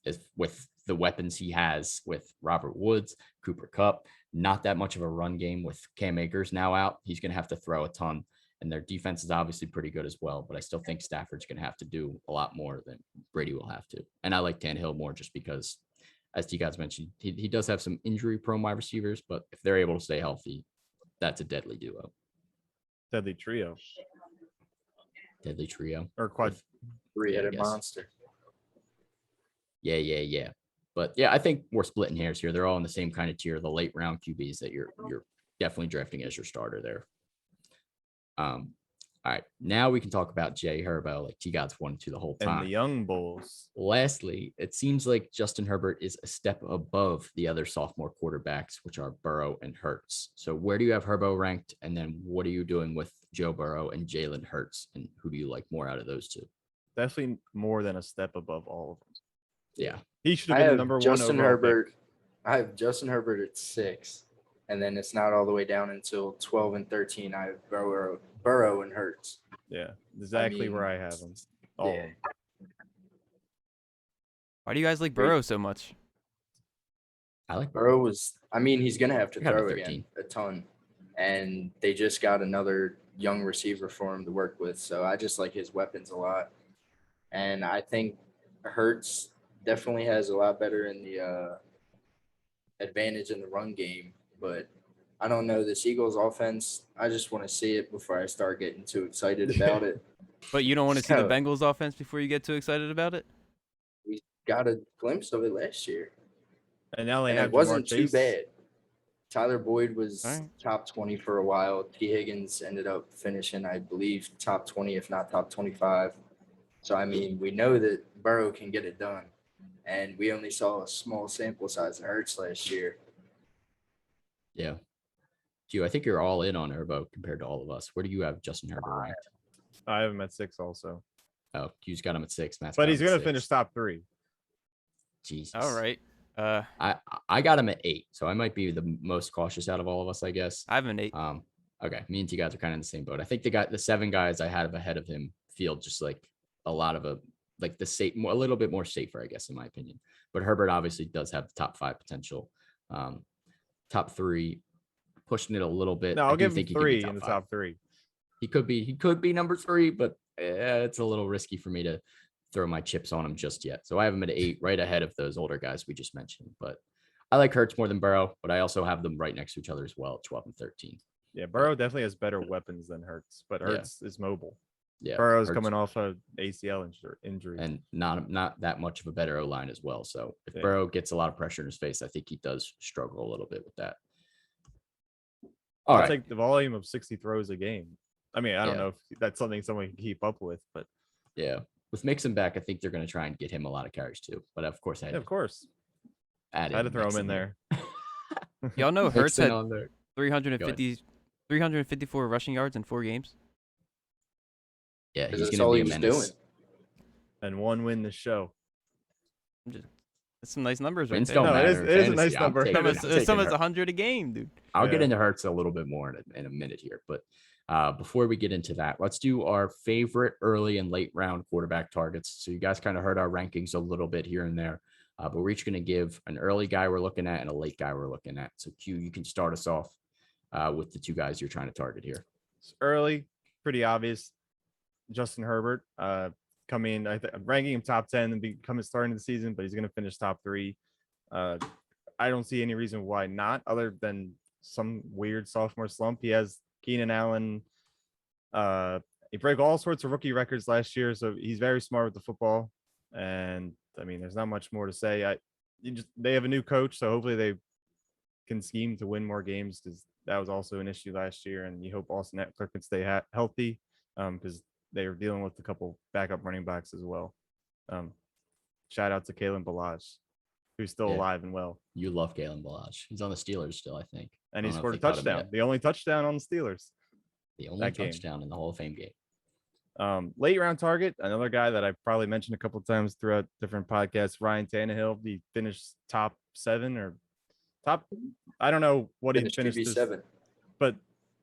Speaker 3: If with the weapons he has with Robert Woods, Cooper Kupp, not that much of a run game with Cam Akers now out. He's going to have to throw a ton, and their defense is obviously pretty good as well. But I still think Stafford's going to have to do a lot more than Brady will have to. And I like Tannehill more just because, as T guys mentioned, he does have some injury prone wide receivers, but if they're able to stay healthy, that's a deadly duo,
Speaker 2: Deadly trio
Speaker 3: deadly trio.
Speaker 2: or quad.
Speaker 3: with-
Speaker 1: Three-headed
Speaker 3: guess.
Speaker 1: monster.
Speaker 3: Yeah. But yeah, I think we're splitting hairs here. They're all in the same kind of tier, the late round QBs that you're definitely drafting as your starter there. All right, now we can talk about Jay Herbo, like T Gods wanted to the whole
Speaker 2: And
Speaker 3: time.
Speaker 2: the young bulls.
Speaker 3: Lastly, it seems like Justin Herbert is a step above the other sophomore quarterbacks, which are Burrow and Hurts. So where do you have Herbo ranked? And then what are you doing with Joe Burrow and Jalen Hurts? And who do you like more out of those two?
Speaker 2: Definitely more than a step above all of them.
Speaker 3: Yeah.
Speaker 2: He should
Speaker 1: I
Speaker 2: have been
Speaker 1: have
Speaker 2: the number
Speaker 1: Justin
Speaker 2: one overall pick.
Speaker 1: Herbert. I have Justin Herbert at 6, and then it's not all the way down until 12 and 13. I have Burrow and Hurts.
Speaker 2: Yeah, exactly where
Speaker 1: mean,
Speaker 2: I have him. All of
Speaker 1: yeah.
Speaker 2: them.
Speaker 4: Why do you guys like
Speaker 1: Great.
Speaker 4: Burrow so much?
Speaker 3: I like
Speaker 1: Burrow was. I mean, he's gonna have to
Speaker 3: I got him at
Speaker 1: throw
Speaker 3: 13.
Speaker 1: again a ton, and they just got another young receiver for him to work with. So I just like his weapons a lot, and I think Hurts definitely has a lot better in the advantage in the run game. But I don't know this Eagles offense. I just want to see it before I start getting too excited about it.
Speaker 4: But you don't want to see the
Speaker 1: So-
Speaker 4: Bengals offense before you get too excited about it?
Speaker 1: We got a glimpse of it last year,
Speaker 2: And now they
Speaker 1: and
Speaker 2: have
Speaker 1: it wasn't
Speaker 2: Jamar
Speaker 1: too
Speaker 2: Chase.
Speaker 1: bad. Tyler Boyd was
Speaker 4: Alright.
Speaker 1: top 20 for a while. T. Higgins ended up finishing, I believe, top 20, if not top 25. So, I mean, we know that Burrow can get it done. And we only saw a small sample size of Hurts last year.
Speaker 3: Yeah. Q, I think you're all in on Herbo compared to all of us. Where do you have Justin Herbert ranked?
Speaker 2: I have him at 6 also.
Speaker 3: Oh, Q's got him at 6. Matt's
Speaker 2: But
Speaker 3: got
Speaker 2: he's
Speaker 3: him at
Speaker 2: gonna
Speaker 3: 6.
Speaker 2: finish top 3.
Speaker 3: Jesus.
Speaker 4: All right.
Speaker 3: I got him at 8, so I might be the most cautious out of all of us, I guess.
Speaker 4: I have an 8.
Speaker 3: Okay, me and T guys are kind of in the same boat. I think the 7 guys I had ahead of him feel just like a lot of the safe, a little bit more safer, I guess, in my opinion. But Herbert obviously does have the top 5 potential. Top 3, pushing it a little bit.
Speaker 2: No,
Speaker 3: I
Speaker 2: I'll
Speaker 3: do
Speaker 2: give him
Speaker 3: think he could be
Speaker 2: 3 in the
Speaker 3: 5.
Speaker 2: top 3.
Speaker 3: He could be number 3, but it's a little risky for me to throw my chips on him just yet. So I have him at 8, right ahead of those older guys we just mentioned. But I like Hurts more than Burrow, but I also have them right next to each other as well, 12 and 13.
Speaker 2: Yeah, Burrow definitely has better weapons than Hurts, but
Speaker 3: Yeah.
Speaker 2: Hurts is mobile.
Speaker 3: Yeah,
Speaker 2: Burrow's
Speaker 3: Hurts-
Speaker 2: coming off a ACL injury.
Speaker 3: and not that much of a better O line as well. So if
Speaker 2: Yeah.
Speaker 3: Burrow gets a lot of pressure in his face, I think he does struggle a little bit with that. All
Speaker 2: I'll
Speaker 3: right.
Speaker 2: take the volume of 60 throws a game. I mean, I don't
Speaker 3: Yeah.
Speaker 2: know if that's something someone can keep up with, but
Speaker 3: Yeah. With Mixon back, I think they're going to try and get him a lot of carries too. But of course, I had
Speaker 2: yeah, of course.
Speaker 3: add
Speaker 2: I had to
Speaker 3: in
Speaker 2: throw him
Speaker 3: Mixon
Speaker 2: in there.
Speaker 4: Y'all know Hurts
Speaker 3: Mixon
Speaker 4: had
Speaker 3: on there.
Speaker 4: 354 rushing yards in 4 games.
Speaker 3: Yeah,
Speaker 1: 'Cause
Speaker 3: he's
Speaker 1: that's
Speaker 3: going
Speaker 1: all
Speaker 3: to
Speaker 1: he
Speaker 3: be a
Speaker 1: was
Speaker 3: menace.
Speaker 1: doing.
Speaker 2: And 1 win this show.
Speaker 4: That's some nice numbers right
Speaker 3: Wins
Speaker 4: there.
Speaker 3: don't
Speaker 2: No, it
Speaker 3: matter.
Speaker 2: is-
Speaker 3: in
Speaker 2: it is a
Speaker 3: fantasy.
Speaker 2: nice
Speaker 3: I'm
Speaker 2: number.
Speaker 3: taking-
Speaker 4: Some
Speaker 3: I'm
Speaker 4: is
Speaker 3: taking
Speaker 4: some is
Speaker 3: Hurts.
Speaker 4: 100 a game, dude.
Speaker 3: I'll get
Speaker 2: Yeah.
Speaker 3: into Hurts a little bit more in a minute here, but before we get into that, let's do our favorite early and late round quarterback targets. So you guys kind of heard our rankings a little bit here and there, but we're each going to give an early guy we're looking at and a late guy we're looking at. So Q, you can start us off with the 2 guys you're trying to target here.
Speaker 2: It's early, pretty obvious. Justin Herbert coming, I'm ranking him top 10 and becoming starting the season, but he's going to finish top 3. I don't see any reason why not, other than some weird sophomore slump. He has Keenan Allen. He broke all sorts of rookie records last year, so he's very smart with the football. And I mean, there's not much more to say. They have a new coach, so hopefully they can scheme to win more games, because that was also an issue last year. And you hope Austin Eckler can stay healthy. because they were dealing with a couple backup running backs as well. Shout out to Kalen Balazs, who's still
Speaker 3: Yeah.
Speaker 2: alive and well,
Speaker 3: You love Kalen Balazs. He's on the Steelers still, I think.
Speaker 2: and
Speaker 3: I
Speaker 2: he
Speaker 3: don't know if
Speaker 2: scored a
Speaker 3: they cut him
Speaker 2: touchdown,
Speaker 3: yet.
Speaker 2: the only touchdown on the Steelers.
Speaker 3: The only
Speaker 2: that game.
Speaker 3: touchdown in the Hall of Fame game.
Speaker 2: Late round target, another guy that I probably mentioned a couple of times throughout different podcasts, Ryan Tannehill. He finished top 7 or top. I don't know what he finished this,
Speaker 1: QB7.
Speaker 2: but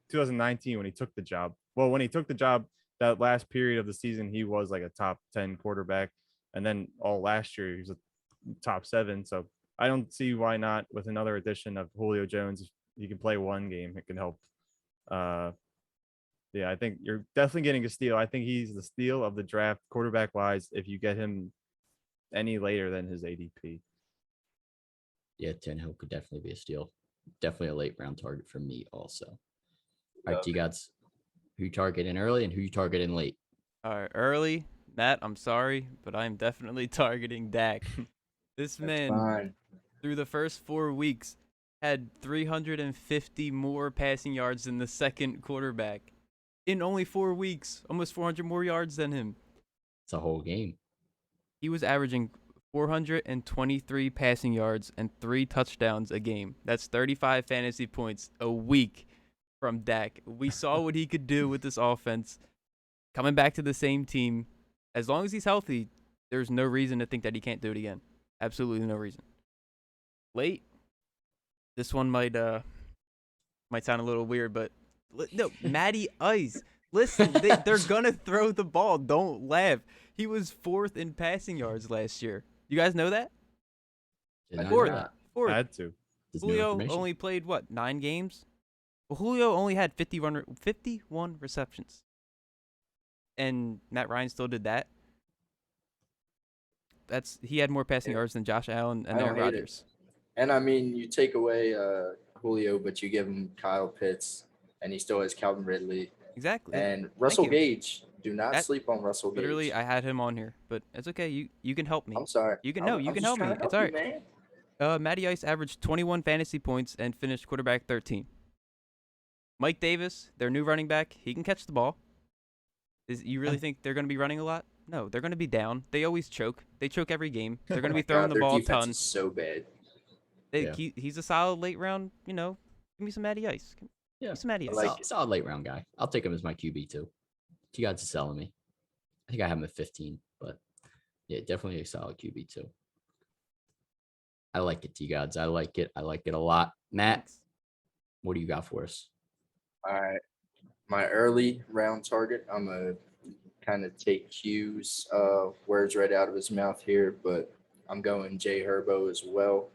Speaker 2: 2019 when he took the job. Well, when he took the job, that last period of the season, he was like a top 10 quarterback, and then all last year he was a top 7. So I don't see why not with another addition of Julio Jones. If he can play one game, it can help. Yeah, I think you're definitely getting a steal. I think he's the steal of the draft quarterback wise if you get him any later than his ADP.
Speaker 3: Yeah, Tannehill could definitely be a steal. Definitely a late round target for me also. All right, T-Gods, who you targeting early and who you targeting late?
Speaker 4: All right, early, Matt, I'm sorry, but I'm definitely targeting Dak. This
Speaker 1: That's
Speaker 4: man,
Speaker 1: fine.
Speaker 4: through the first 4 weeks, had 350 more passing yards than the second quarterback. In only 4 weeks, almost 400 more yards than him.
Speaker 3: It's a whole game.
Speaker 4: He was averaging 423 passing yards and 3 touchdowns a game. That's 35 fantasy points a week from Dak. We saw what he could do with this offense. Coming back to the same team, as long as he's healthy, there's no reason to think that he can't do it again. Absolutely no reason. Late, this one might sound a little weird, but no, Matty Ice. Listen, they're gonna throw the ball. Don't laugh. He was 4th in passing yards last year. You guys know that?
Speaker 3: Did not know
Speaker 4: Fourth.
Speaker 3: that.
Speaker 4: 4th.
Speaker 2: Had to.
Speaker 3: This new
Speaker 4: Julio
Speaker 3: information.
Speaker 4: only played, 9 games? Well, Julio only had 51 receptions. And Matt Ryan still did that. He had more passing yards than Josh Allen and
Speaker 1: I don't
Speaker 4: Aaron
Speaker 1: hate it.
Speaker 4: Rodgers.
Speaker 1: And I mean, you take away Julio, but you give him Kyle Pitts, and he still has Calvin Ridley
Speaker 4: Exactly.
Speaker 1: and Russell
Speaker 4: you.
Speaker 1: Gage. Do not
Speaker 4: That-
Speaker 1: sleep on Russell Gage.
Speaker 4: Literally, I had him on here, but it's okay. You can help me.
Speaker 1: I'm sorry.
Speaker 4: You can
Speaker 1: I'm
Speaker 4: you can
Speaker 1: just
Speaker 4: help me.
Speaker 1: trying to
Speaker 4: It's
Speaker 1: help
Speaker 4: all
Speaker 1: you,
Speaker 4: right.
Speaker 1: man.
Speaker 4: Matty Ice averaged 21 fantasy points and finished quarterback 13. Mike Davis, their new running back, he can catch the ball. You really think they're going to be running a lot? No, they're going to be down. They always choke. They choke every game. They're going to be throwing
Speaker 1: God,
Speaker 4: the
Speaker 1: their
Speaker 4: ball a
Speaker 1: defense
Speaker 4: ton.
Speaker 1: is so bad.
Speaker 3: Yeah.
Speaker 4: He's a solid late round. Give me some Matty Ice. Give
Speaker 3: Yeah.
Speaker 4: me some Matty
Speaker 1: I
Speaker 4: Ice.
Speaker 1: like
Speaker 3: Solid, solid late round guy. I'll take him as my QB too. T-Gods is selling me. I think I have him at 15, but yeah, definitely a solid QB too. I like it, T-Gods. I like it. I like it a lot. Matt, what do you got for us?
Speaker 1: All right. My early round target, I'm going to kind of take Q's words right out of his mouth here, but I'm going Jay Herbo as well.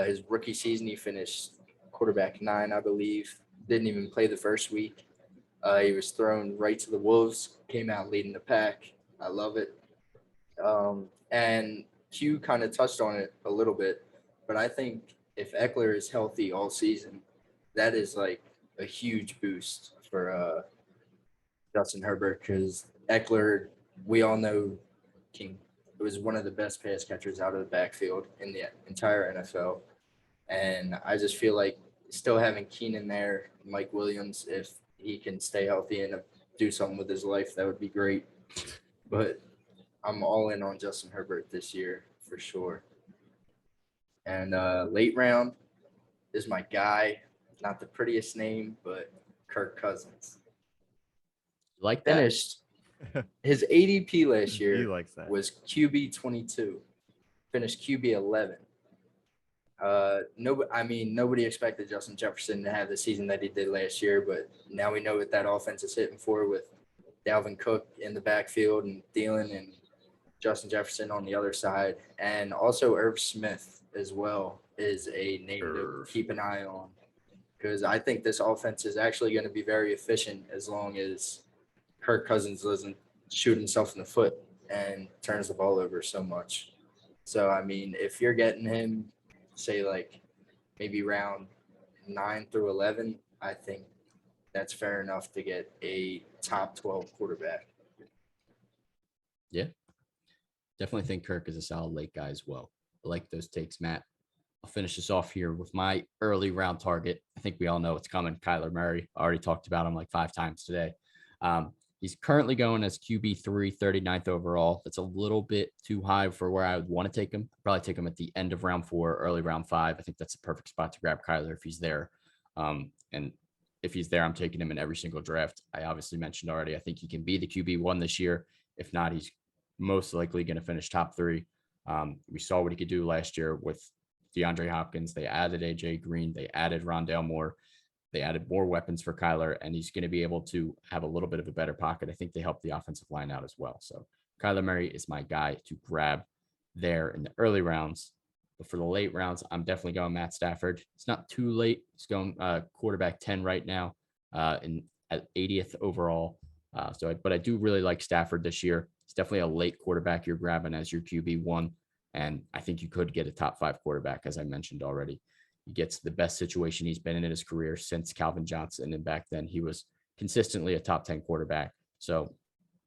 Speaker 1: His rookie season, he finished quarterback 9, I believe. Didn't even play the first week. He was thrown right to the Wolves, came out leading the pack. I love it. And Q kind of touched on it a little bit, but I think if Eckler is healthy all season, that is like a huge boost for Justin Herbert, because Eckler, we all know, was one of the best pass catchers out of the backfield in the entire NFL. And I just feel like still having Keenan there, Mike Williams, if he can stay healthy and do something with his life, that would be great. But I'm all in on Justin Herbert this year for sure. And late round is my guy, not the prettiest name, but Kirk Cousins.
Speaker 3: You like that?
Speaker 1: Finished his ADP last
Speaker 2: He
Speaker 1: year
Speaker 2: likes that.
Speaker 1: was QB 22, finished QB 11. Nobody expected Justin Jefferson to have the season that he did last year, but now we know what that offense is hitting for with Dalvin Cook in the backfield and Thielen and Justin Jefferson on the other side. And also Irv Smith as well is a name to keep an eye on, because I think this offense is actually going to be very efficient as long as Kirk Cousins doesn't shoot himself in the foot and turns the ball over so much. So, I mean, if you're getting him, say like maybe round 9 through 11, I think that's fair enough to get a top 12 quarterback.
Speaker 3: Yeah. Definitely think Kirk is a solid late guy as well. I like those takes, Matt. I'll finish this off here with my early round target. I think we all know it's coming. Kyler Murray. I already talked about him like 5 times today. He's currently going as QB3, 39th overall. That's a little bit too high for where I would want to take him. Probably take him at the end of round 4, early round 5. I think that's the perfect spot to grab Kyler if he's there. And if he's there, I'm taking him in every single draft. I obviously mentioned already, I think he can be the QB1 this year. If not, he's most likely going to finish top 3. We saw what he could do last year with DeAndre Hopkins. They added AJ Green. They added Rondale Moore. They added more weapons for Kyler, and he's going to be able to have a little bit of a better pocket. I think they helped the offensive line out as well. So Kyler Murray is my guy to grab there in the early rounds. But for the late rounds, I'm definitely going Matt Stafford. It's not too late. He's going quarterback 10 right now at 80th overall. But I do really like Stafford this year. It's definitely a late quarterback you're grabbing as your QB1. And I think you could get a top 5 quarterback, as I mentioned already. He gets the best situation he's been in his career since Calvin Johnson. And back then he was consistently a top 10 quarterback. So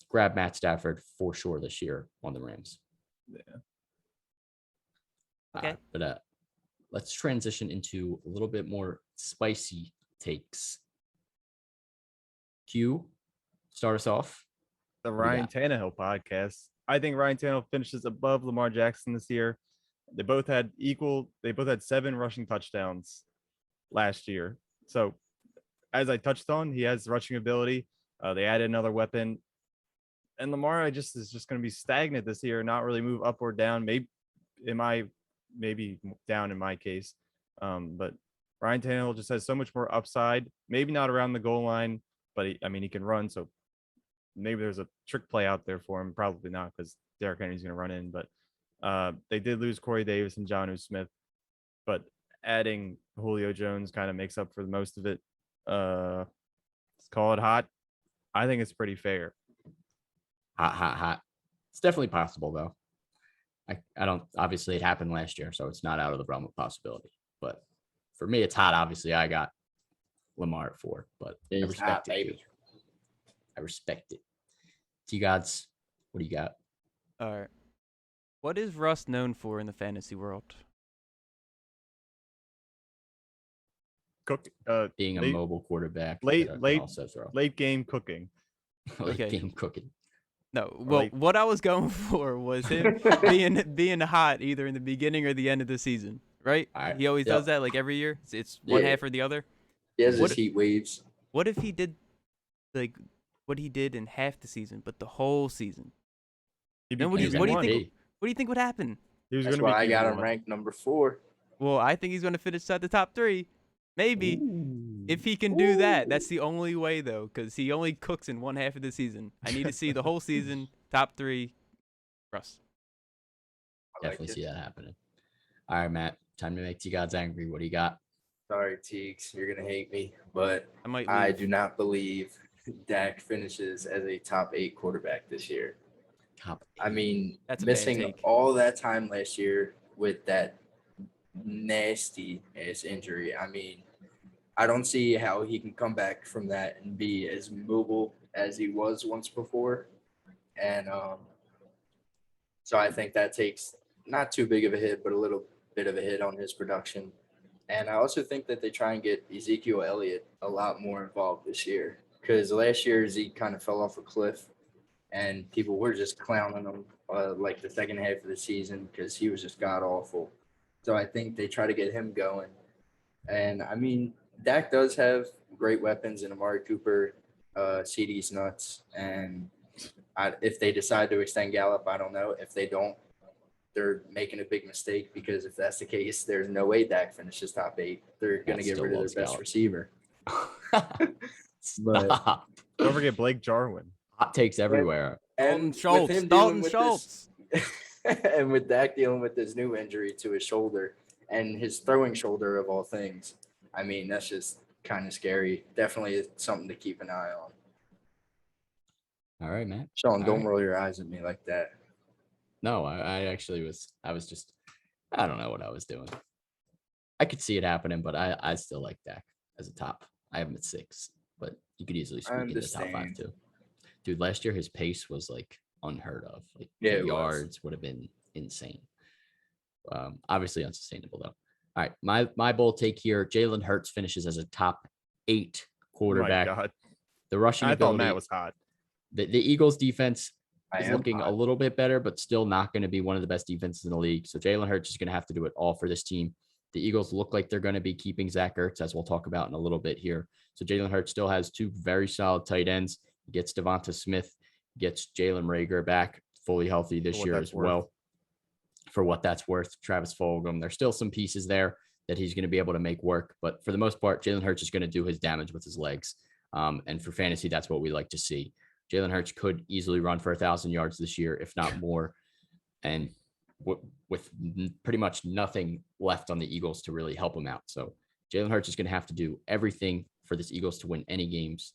Speaker 3: grab Matt Stafford for sure this year on the Rams.
Speaker 2: Yeah.
Speaker 4: Okay.
Speaker 3: But let's transition into a little bit more spicy takes. Q, start us off.
Speaker 2: The
Speaker 3: do you
Speaker 2: Ryan
Speaker 3: got?
Speaker 2: Tannehill podcast. I think Ryan Tannehill finishes above Lamar Jackson this year. They both had 7 rushing touchdowns last year. So as I touched on, he has rushing ability. They added another weapon. And Lamar is just going to be stagnant this year, not really move up or down. Maybe down in my case. But Ryan Tannehill just has so much more upside. Maybe not around the goal line, but he can run. So maybe there's a trick play out there for him. Probably not, because Derrick Henry's going to run in. But they did lose Corey Davis and Jonnu Smith. But adding Julio Jones kind of makes up for the most of it. Let's call it hot. I think it's pretty fair.
Speaker 3: Hot. It's definitely possible, though. I don't, obviously it happened last year, so it's not out of the realm of possibility. But for me, it's hot. Obviously, I got Lamar at 4, but I
Speaker 1: It's
Speaker 3: respect
Speaker 1: hot,
Speaker 3: it.
Speaker 1: baby.
Speaker 3: Too. I respect it. T-Gods, what do you got?
Speaker 4: All right. What is Russ known for in the fantasy world?
Speaker 3: Being a mobile quarterback.
Speaker 2: late-
Speaker 3: that can
Speaker 2: late-
Speaker 3: also throw.
Speaker 2: late game cooking.
Speaker 3: Late
Speaker 4: Okay.
Speaker 3: game cooking.
Speaker 4: No, well,
Speaker 2: like-
Speaker 4: what I was going for was him being hot either in the beginning or the end of the season, right?
Speaker 3: All right.
Speaker 4: He always
Speaker 1: Yep.
Speaker 4: does that, like every year. It's one
Speaker 1: Yeah.
Speaker 4: half or the other.
Speaker 1: He has
Speaker 4: What-
Speaker 1: his heat waves.
Speaker 4: What if he did, like, what he did in half the season, but the whole season?
Speaker 2: He'd
Speaker 4: Then what do you
Speaker 2: QB1.
Speaker 4: think? What do you think would happen?
Speaker 2: He was
Speaker 1: That's
Speaker 2: going to be
Speaker 1: why I got him
Speaker 2: QB1.
Speaker 1: ranked number 4.
Speaker 4: Well, I think he's going to finish at the top 3. Maybe. If he can do that, that's the only way, though, because he only cooks in one half of the season. I need to see the whole season, top 3, Russ.
Speaker 3: Definitely see that happening. All right, Matt. Time to make T-Gods angry. What do you got?
Speaker 1: Sorry, Teagues, you're gonna hate me, but
Speaker 4: I might.
Speaker 1: I
Speaker 4: leave.
Speaker 1: do not believe Dak finishes as a top 8 quarterback this year.
Speaker 3: Top
Speaker 1: I mean,
Speaker 4: That's a bad
Speaker 1: missing
Speaker 4: take.
Speaker 1: all that time last year with that nasty ass injury. I mean, I don't see how he can come back from that and be as mobile as he was once before. And so I think that takes not too big of a hit, but a little bit of a hit on his production. And I also think that they try and get Ezekiel Elliott a lot more involved this year, because last year Zeke kind of fell off a cliff and people were just clowning him like the second half of the season because he was just god awful. So I think they try to get him going. And I mean, Dak does have great weapons in Amari Cooper, CD's nuts. And if they decide to extend Gallup, I don't know. If they don't, they're making a big mistake, because if that's the case, there's no way Dak finishes top 8. They're going to get
Speaker 3: Still
Speaker 1: rid of
Speaker 3: loves
Speaker 1: their best
Speaker 3: Gallup.
Speaker 1: receiver.
Speaker 3: Stop.
Speaker 2: Don't forget Blake Jarwin.
Speaker 3: Hot takes everywhere.
Speaker 4: Dalton
Speaker 1: And
Speaker 4: Schultz.
Speaker 1: with him
Speaker 4: Dalton
Speaker 1: dealing with
Speaker 4: Schultz.
Speaker 1: this, and with Dak dealing with this new injury to his shoulder and his throwing shoulder of all things, I mean, that's just kind of scary. Definitely something to keep an eye on.
Speaker 3: All right, Matt.
Speaker 1: Sean,
Speaker 3: All
Speaker 1: don't
Speaker 3: right.
Speaker 1: roll your eyes at me like that.
Speaker 3: No, I actually was. I was just. I don't know what I was doing. I could see it happening, but I still like Dak as a top. I have him at 6, but you could easily squeak into the top 5
Speaker 1: understand.
Speaker 3: too. Dude, last year his pace was like unheard of. Like
Speaker 1: Yeah,
Speaker 3: the
Speaker 1: it was.
Speaker 3: yards would have been insane. Obviously unsustainable though. All right, my bold take here: Jalen Hurts finishes as a top 8
Speaker 2: Oh my
Speaker 3: quarterback.
Speaker 2: God.
Speaker 3: The rushing
Speaker 2: I thought
Speaker 3: ability.
Speaker 2: Matt was hot.
Speaker 3: The Eagles defense
Speaker 1: I
Speaker 3: is
Speaker 1: am
Speaker 3: looking a
Speaker 1: hot.
Speaker 3: little bit better, but still not going to be one of the best defenses in the league. So Jalen Hurts is going to have to do it all for this team. The Eagles look like they're going to be keeping Zach Ertz, as we'll talk about in a little bit here. So Jalen Hurts still has two very solid tight ends. He gets Devonta Smith, gets Jalen Rager back fully healthy this
Speaker 2: what
Speaker 3: year
Speaker 2: that's
Speaker 3: as
Speaker 2: worth.
Speaker 3: well. For what that's worth, Travis Fulgham. There's still some pieces there that he's going to be able to make work, but for the most part, Jalen Hurts is going to do his damage with his legs. And for fantasy, that's what we like to see. Jalen Hurts could easily run for 1,000 yards this year, if not more. And with pretty much nothing left on the Eagles to really help him out. So Jalen Hurts is going to have to do everything for this Eagles to win any games.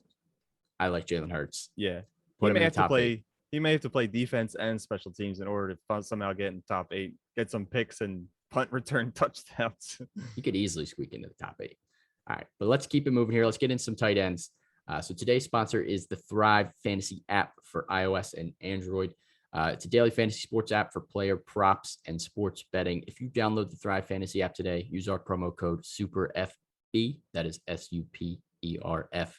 Speaker 3: I like Jalen Hurts.
Speaker 2: Yeah.
Speaker 3: Put
Speaker 2: He
Speaker 3: him
Speaker 2: may
Speaker 3: in
Speaker 2: have
Speaker 3: the
Speaker 2: to
Speaker 3: top
Speaker 2: play.
Speaker 3: 8.
Speaker 2: He may have to play defense and special teams in order to somehow get in top 8, get some picks and punt return touchdowns.
Speaker 3: He could easily squeak into the top 8. All right, but let's keep it moving here. Let's get in some tight ends. So today's sponsor is the Thrive Fantasy app for iOS and Android. It's a daily fantasy sports app for player props and sports betting. If you download the Thrive Fantasy app today, use our promo code SUPERFB. That is SUPERFB.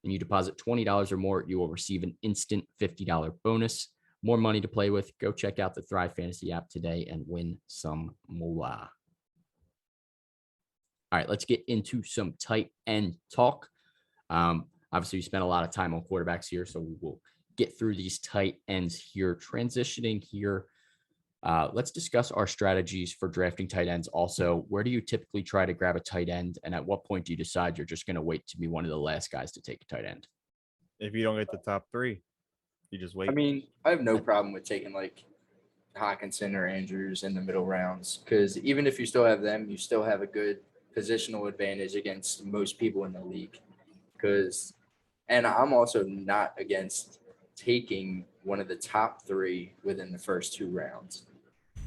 Speaker 3: And you deposit $20 or more, you will receive an instant $50 bonus. More money to play with. Go check out the Thrive Fantasy app today and win some moolah. All right, let's get into some tight end talk. Obviously, we spent a lot of time on quarterbacks here, so we will get through these tight ends here. Transitioning here, let's discuss our strategies for drafting tight ends. Also, where do you typically try to grab a tight end, and at what point do you decide you're just going to wait to be one of the last guys to take a tight end?
Speaker 2: If you don't get the top 3, you just wait.
Speaker 1: I mean, I have no problem with taking like Hawkinson or Andrews in the middle rounds because even if you still have them, you still have a good positional advantage against most people in the league. And I'm also not against taking one of the top 3 within the first 2 rounds.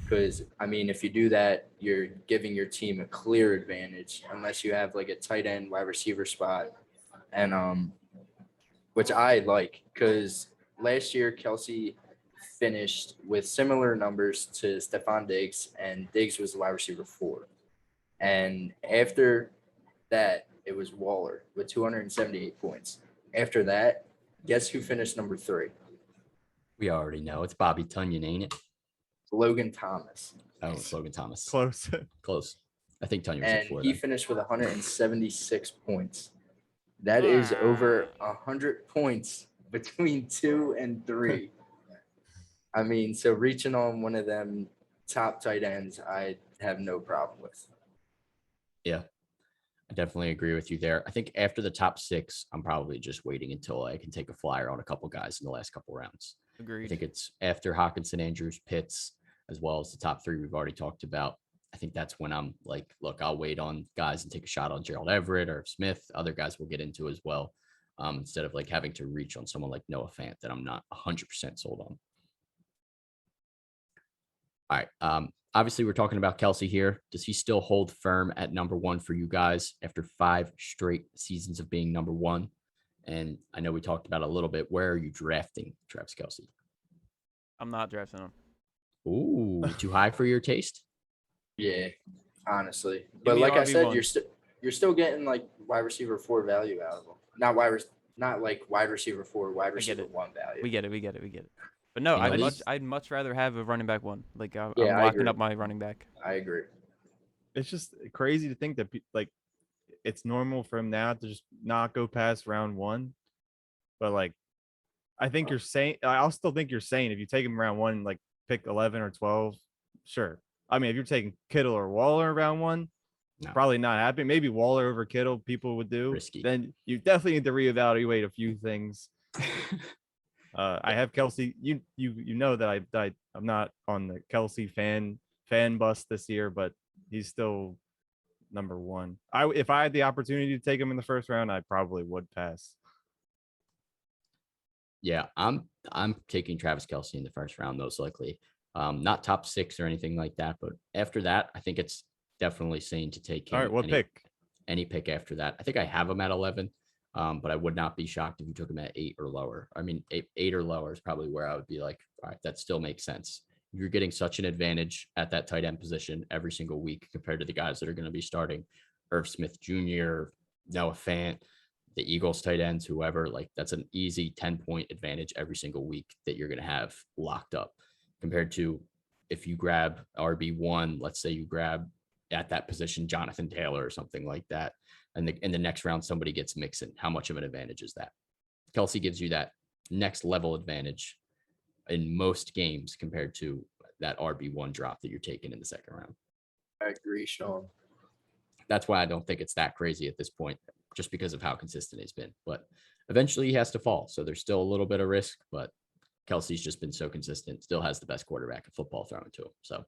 Speaker 1: Because, I mean, if you do that, you're giving your team a clear advantage unless you have like a tight end wide receiver spot. And which I like because last year Kelsey finished with similar numbers to Stephon Diggs, and Diggs was the wide receiver 4. And after that, it was Waller with 278 points. After that, guess who finished number 3?
Speaker 3: We already know it's Bobby Tunyon, ain't it?
Speaker 1: Logan Thomas.
Speaker 3: Oh, it's Logan Thomas.
Speaker 2: Close.
Speaker 3: Close. I think Tunyon was at
Speaker 1: And
Speaker 3: 4.
Speaker 1: he
Speaker 3: Then.
Speaker 1: finished with 176 points. That is over 100 points between 2 and 3. I mean, so reaching on one of them top tight ends, I have no problem with.
Speaker 3: Yeah, I definitely agree with you there. I think after the top 6, I'm probably just waiting until I can take a flyer on a couple guys in the last couple rounds. I
Speaker 4: Agreed.
Speaker 3: think it's after Hawkinson, Andrews, Pitts, as well as the top 3 we've already talked about. I think that's when I'm like, look, I'll wait on guys and take a shot on Gerald Everett or Smith. Other guys we'll get into as well, instead of like having to reach on someone like Noah Fant that I'm not 100% sold on. All right. Obviously, we're talking about Kelsey here. Does he still hold firm at number 1 for you guys after 5 straight seasons of being number 1? And I know we talked about a little bit. Where are you drafting Travis Kelsey?
Speaker 4: I'm not drafting him.
Speaker 3: Ooh, too high for your taste?
Speaker 1: Yeah, honestly.
Speaker 4: Give
Speaker 1: But
Speaker 4: me
Speaker 1: like I said,
Speaker 4: RB1.
Speaker 1: you're still getting like wide receiver 4 value out of them. Not like wide receiver 4, wide receiver
Speaker 4: it.
Speaker 1: 1 value.
Speaker 4: We get it. But no,
Speaker 3: You know,
Speaker 4: I'd much rather have a running back 1. Like I'm
Speaker 1: Yeah, I
Speaker 4: locking
Speaker 1: agree.
Speaker 4: up my running back.
Speaker 1: I agree.
Speaker 2: It's just crazy to think that like it's normal for him now to just not go past round 1. But like, I think you're saying, I'll still think you're saying if you take him round 1, like pick 11 or 12, sure. I mean, if you're taking Kittle or Waller round 1,
Speaker 3: No.
Speaker 2: probably not happening. Maybe Waller over Kittle, people would do.
Speaker 3: Risky.
Speaker 2: Then you definitely need to reevaluate a few things. I have Kelsey. You know that I'm not on the Kelsey fan bus this year, but he's still number 1. If I had the opportunity to take him in the first round, I probably would pass.
Speaker 3: Yeah, I'm taking Travis Kelsey in the first round, most likely. Not top 6 or anything like that, but after that, I think it's definitely sane to take him.
Speaker 2: All right, what pick?
Speaker 3: Any pick after that. I think I have him at 11, but I would not be shocked if you took him at 8 or lower. I mean, 8 or lower is probably where I would be like, all right, that still makes sense. You're getting such an advantage at that tight end position every single week compared to the guys that are going to be starting. Irv Smith Jr., Noah Fant, the Eagles tight ends, whoever, like that's an easy 10-point advantage every single week that you're going to have locked up compared to if you grab RB1, let's say you grab at that position Jonathan Taylor or something like that, and in the next round somebody gets Mixon. How much of an advantage is that? Kelsey gives you that next level advantage in most games compared to that RB1 drop that you're taking in the second round.
Speaker 1: I agree, Sean.
Speaker 3: That's why I don't think it's that crazy at this point, just because of how consistent he's been. But eventually he has to fall. So there's still a little bit of risk, but Kelsey's just been so consistent, still has the best quarterback in football thrown to him. So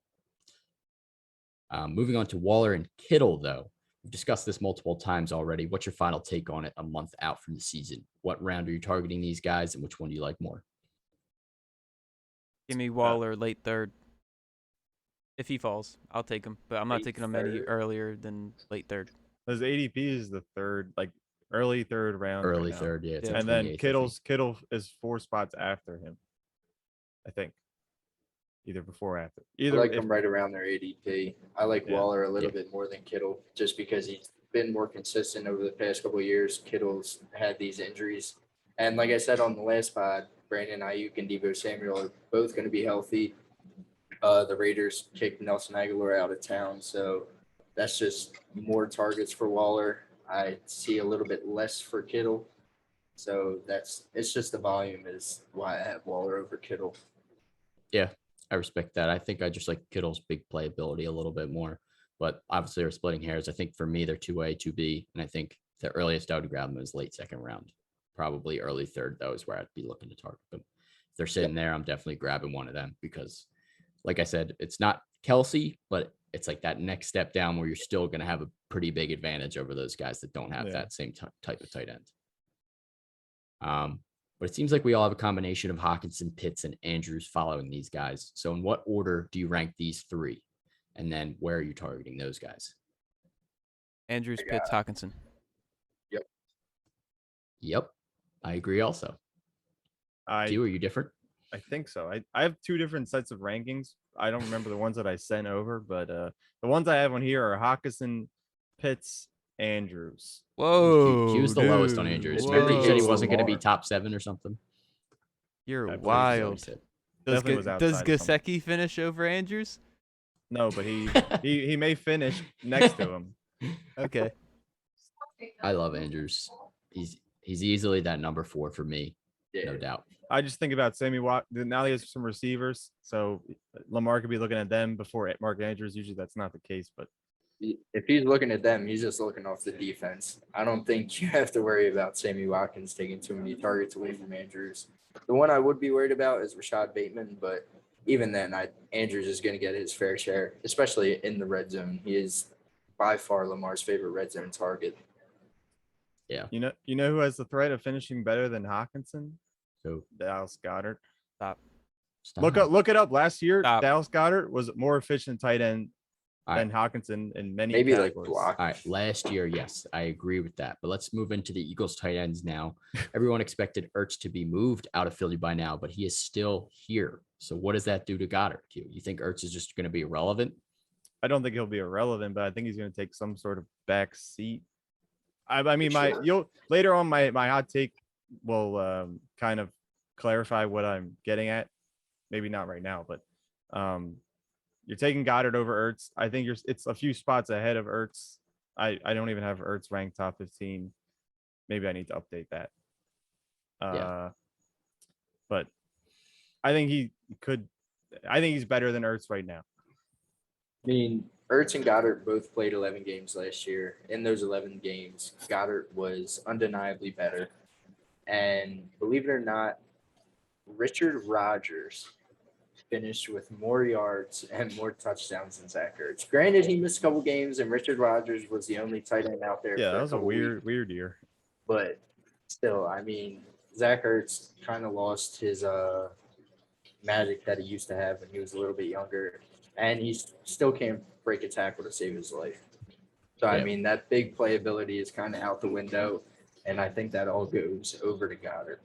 Speaker 3: moving on to Waller and Kittle, though. We've discussed this multiple times already. What's your final take on it a month out from the season? What round are you targeting these guys, and which one do you like more?
Speaker 4: Give me Waller late third. If he falls, I'll take him, but I'm not
Speaker 1: Late
Speaker 4: taking him any
Speaker 1: third.
Speaker 4: earlier than late third.
Speaker 2: His ADP is the third, like early third round. right
Speaker 3: Early
Speaker 2: now.
Speaker 3: third, yeah. It's
Speaker 4: Yeah.
Speaker 3: at
Speaker 2: And then
Speaker 3: 28th, I think.
Speaker 2: Kittle is 4 spots after him. I think. Either before or after.
Speaker 1: I
Speaker 2: Either
Speaker 1: like
Speaker 2: if,
Speaker 1: them right around their ADP. I like
Speaker 2: Yeah.
Speaker 1: Waller a little
Speaker 3: Yeah.
Speaker 1: bit more than Kittle just because he's been more consistent over the past couple of years. Kittle's had these injuries. And like I said on the last pod, Brandon Ayuk and Deebo Samuel are both going to be healthy. The Raiders kicked Nelson Aguilar out of town, so that's just more targets for Waller. I see a little bit less for Kittle. So it's just the volume is why I have Waller over Kittle.
Speaker 3: Yeah, I respect that. I think I just like Kittle's big playability a little bit more, but obviously we're splitting hairs. I think for me, they're 2A, 2B, and I think the earliest I would grab them is late second round, probably early third, though, is where I'd be looking to target them. If they're sitting there, I'm definitely grabbing one of them because, like I said, it's not Kelsey, but it's like that next step down where you're still going to have a pretty big advantage over those guys that don't have
Speaker 2: Yeah.
Speaker 3: that same type of tight end. But it seems like we all have a combination of Hawkinson, Pitts, and Andrews following these guys. So in what order do you rank these three? And then where are you targeting those guys?
Speaker 4: Andrews,
Speaker 1: I got
Speaker 4: Pitts, Hawkinson.
Speaker 3: Yep, I agree also.
Speaker 2: I
Speaker 3: Q, are you different?
Speaker 2: think so. I have 2 different sets of rankings. I don't remember the ones that I sent over, but the ones I have on here are Hawkinson, Pitts, Andrews.
Speaker 4: Whoa,
Speaker 3: Q's the lowest on
Speaker 4: dude,
Speaker 3: Andrews.
Speaker 1: Whoa.
Speaker 3: Remember he said he
Speaker 1: Whoa.
Speaker 3: wasn't going to be
Speaker 1: Lamar.
Speaker 3: top 7 or something?
Speaker 4: You're
Speaker 2: I believe so.
Speaker 3: That's what he
Speaker 4: wild.
Speaker 3: said.
Speaker 4: Does
Speaker 2: Definitely was
Speaker 4: does
Speaker 2: outside of something.
Speaker 4: Gasecki finish over Andrews?
Speaker 2: No, but he may finish next to him.
Speaker 4: Okay.
Speaker 3: I love Andrews. He's easily that number 4 for me, no doubt.
Speaker 2: I just think about Sammy Watt. Now he has some receivers, so Lamar could be looking at them before Mark Andrews. Usually that's not the case, but
Speaker 1: If he's looking at them, he's just looking off the defense. I don't think you have to worry about Sammy Watkins taking too many targets away from Andrews. The one I would be worried about is Rashad Bateman, but even then, Andrews is going to get his fair share, especially in the red zone. He is by far Lamar's favorite red zone target.
Speaker 2: you know who has the threat of finishing better than Hawkinson?
Speaker 3: So
Speaker 2: Dallas Goddard.
Speaker 4: Stop.
Speaker 2: Look it up. Last year,
Speaker 4: Stop.
Speaker 2: Dallas Goddard was more efficient tight end
Speaker 3: All
Speaker 2: than
Speaker 3: right.
Speaker 2: Hawkinson in many
Speaker 1: Maybe like
Speaker 2: categories.
Speaker 1: block.
Speaker 3: All right, last year, yes, I agree with that. But let's move into the Eagles tight ends now. Everyone expected Ertz to be moved out of Philly by now, but he is still here. So what does that do to Goddard, Q? You think Ertz is just going to be irrelevant?
Speaker 2: I don't think he'll be irrelevant, but I think he's going to take some sort of back seat. I mean,
Speaker 1: Sure.
Speaker 2: later on my hot take will kind of clarify what I'm getting at. Maybe not right now, but you're taking Goddard over Ertz. I think it's a few spots ahead of Ertz. I don't even have Ertz ranked top 15. Maybe I need to update that.
Speaker 3: Yeah.
Speaker 2: But I think he's better than Ertz right now.
Speaker 1: I mean, Ertz and Goddard both played 11 games last year. In those 11 games, Goddard was undeniably better. And believe it or not, Richard Rodgers finished with more yards and more touchdowns than Zach Ertz. Granted, he missed a couple games, and Richard Rodgers was the only tight end out there.
Speaker 2: Yeah,
Speaker 1: for
Speaker 2: that was a
Speaker 1: couple weeks.
Speaker 2: weird year.
Speaker 1: But still, I mean, Zach Ertz kind of lost his magic that he used to have when he was a little bit younger, and he still can't break a tackle to save his life. So, I
Speaker 3: Yeah.
Speaker 1: mean, that big playability is kind of out the window, and I think that all goes over to Goddard.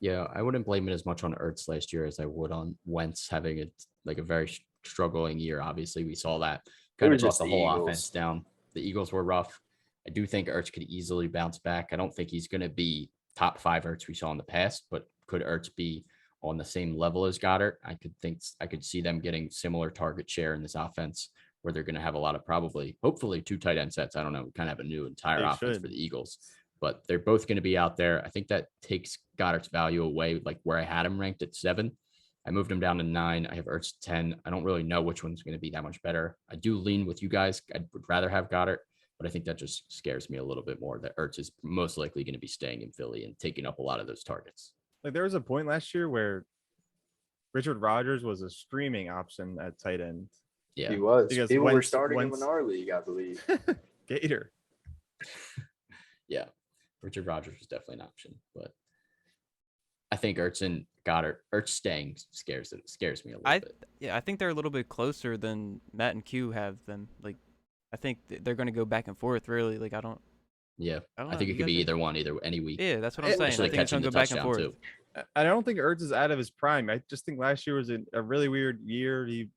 Speaker 3: Yeah, I wouldn't blame it as much on Ertz last year as I would on Wentz having a very struggling year. Obviously, we saw that kind
Speaker 1: were
Speaker 3: of brought
Speaker 1: just
Speaker 3: the
Speaker 1: the
Speaker 3: whole
Speaker 1: Eagles.
Speaker 3: offense down. The Eagles were rough. I do think Ertz could easily bounce back. I don't think he's going to be top 5 Ertz we saw in the past, but could Ertz be on the same level as Goddard? I could see them getting similar target share in this offense where they're going to have a lot of hopefully 2 tight end sets. I don't know. We kind of have a new entire
Speaker 2: They
Speaker 3: offense
Speaker 2: should.
Speaker 3: for the Eagles, but they're both going to be out there. I think that takes Goddard's value away, like where I had him ranked at 7. I moved him down to 9. I have Ertz 10. I don't really know which one's going to be that much better. I do lean with you guys. I would rather have Goddard, but I think that just scares me a little bit more that Ertz is most likely going to be staying in Philly and taking up a lot of those targets.
Speaker 2: Like there was a point last year where Richard Rodgers was a streaming option at tight end.
Speaker 3: Yeah.
Speaker 1: He was.
Speaker 2: Because
Speaker 1: People were
Speaker 2: Wentz-
Speaker 1: starting him
Speaker 2: Wentz-
Speaker 1: in our league, I believe.
Speaker 2: Gator.
Speaker 3: Yeah. Richard Rodgers was definitely an option, but I think Ertz and Goddard, Ertz staying scares me a little bit.
Speaker 4: Yeah, I think they're a little bit closer than Matt and Q have them. Like, I think they're going to go back and forth. Really, like I don't
Speaker 3: Yeah.
Speaker 4: know.
Speaker 3: I think
Speaker 4: You
Speaker 3: it could
Speaker 4: guys
Speaker 3: be
Speaker 4: are-
Speaker 3: either one, any week.
Speaker 4: Yeah, that's what I'm saying. I
Speaker 3: Especially
Speaker 4: think it's
Speaker 3: catching
Speaker 4: going to
Speaker 3: the
Speaker 4: go back and
Speaker 3: touchdown
Speaker 4: forth.
Speaker 3: too.
Speaker 2: I don't think Ertz is out of his prime. I just think last year was a really weird year. He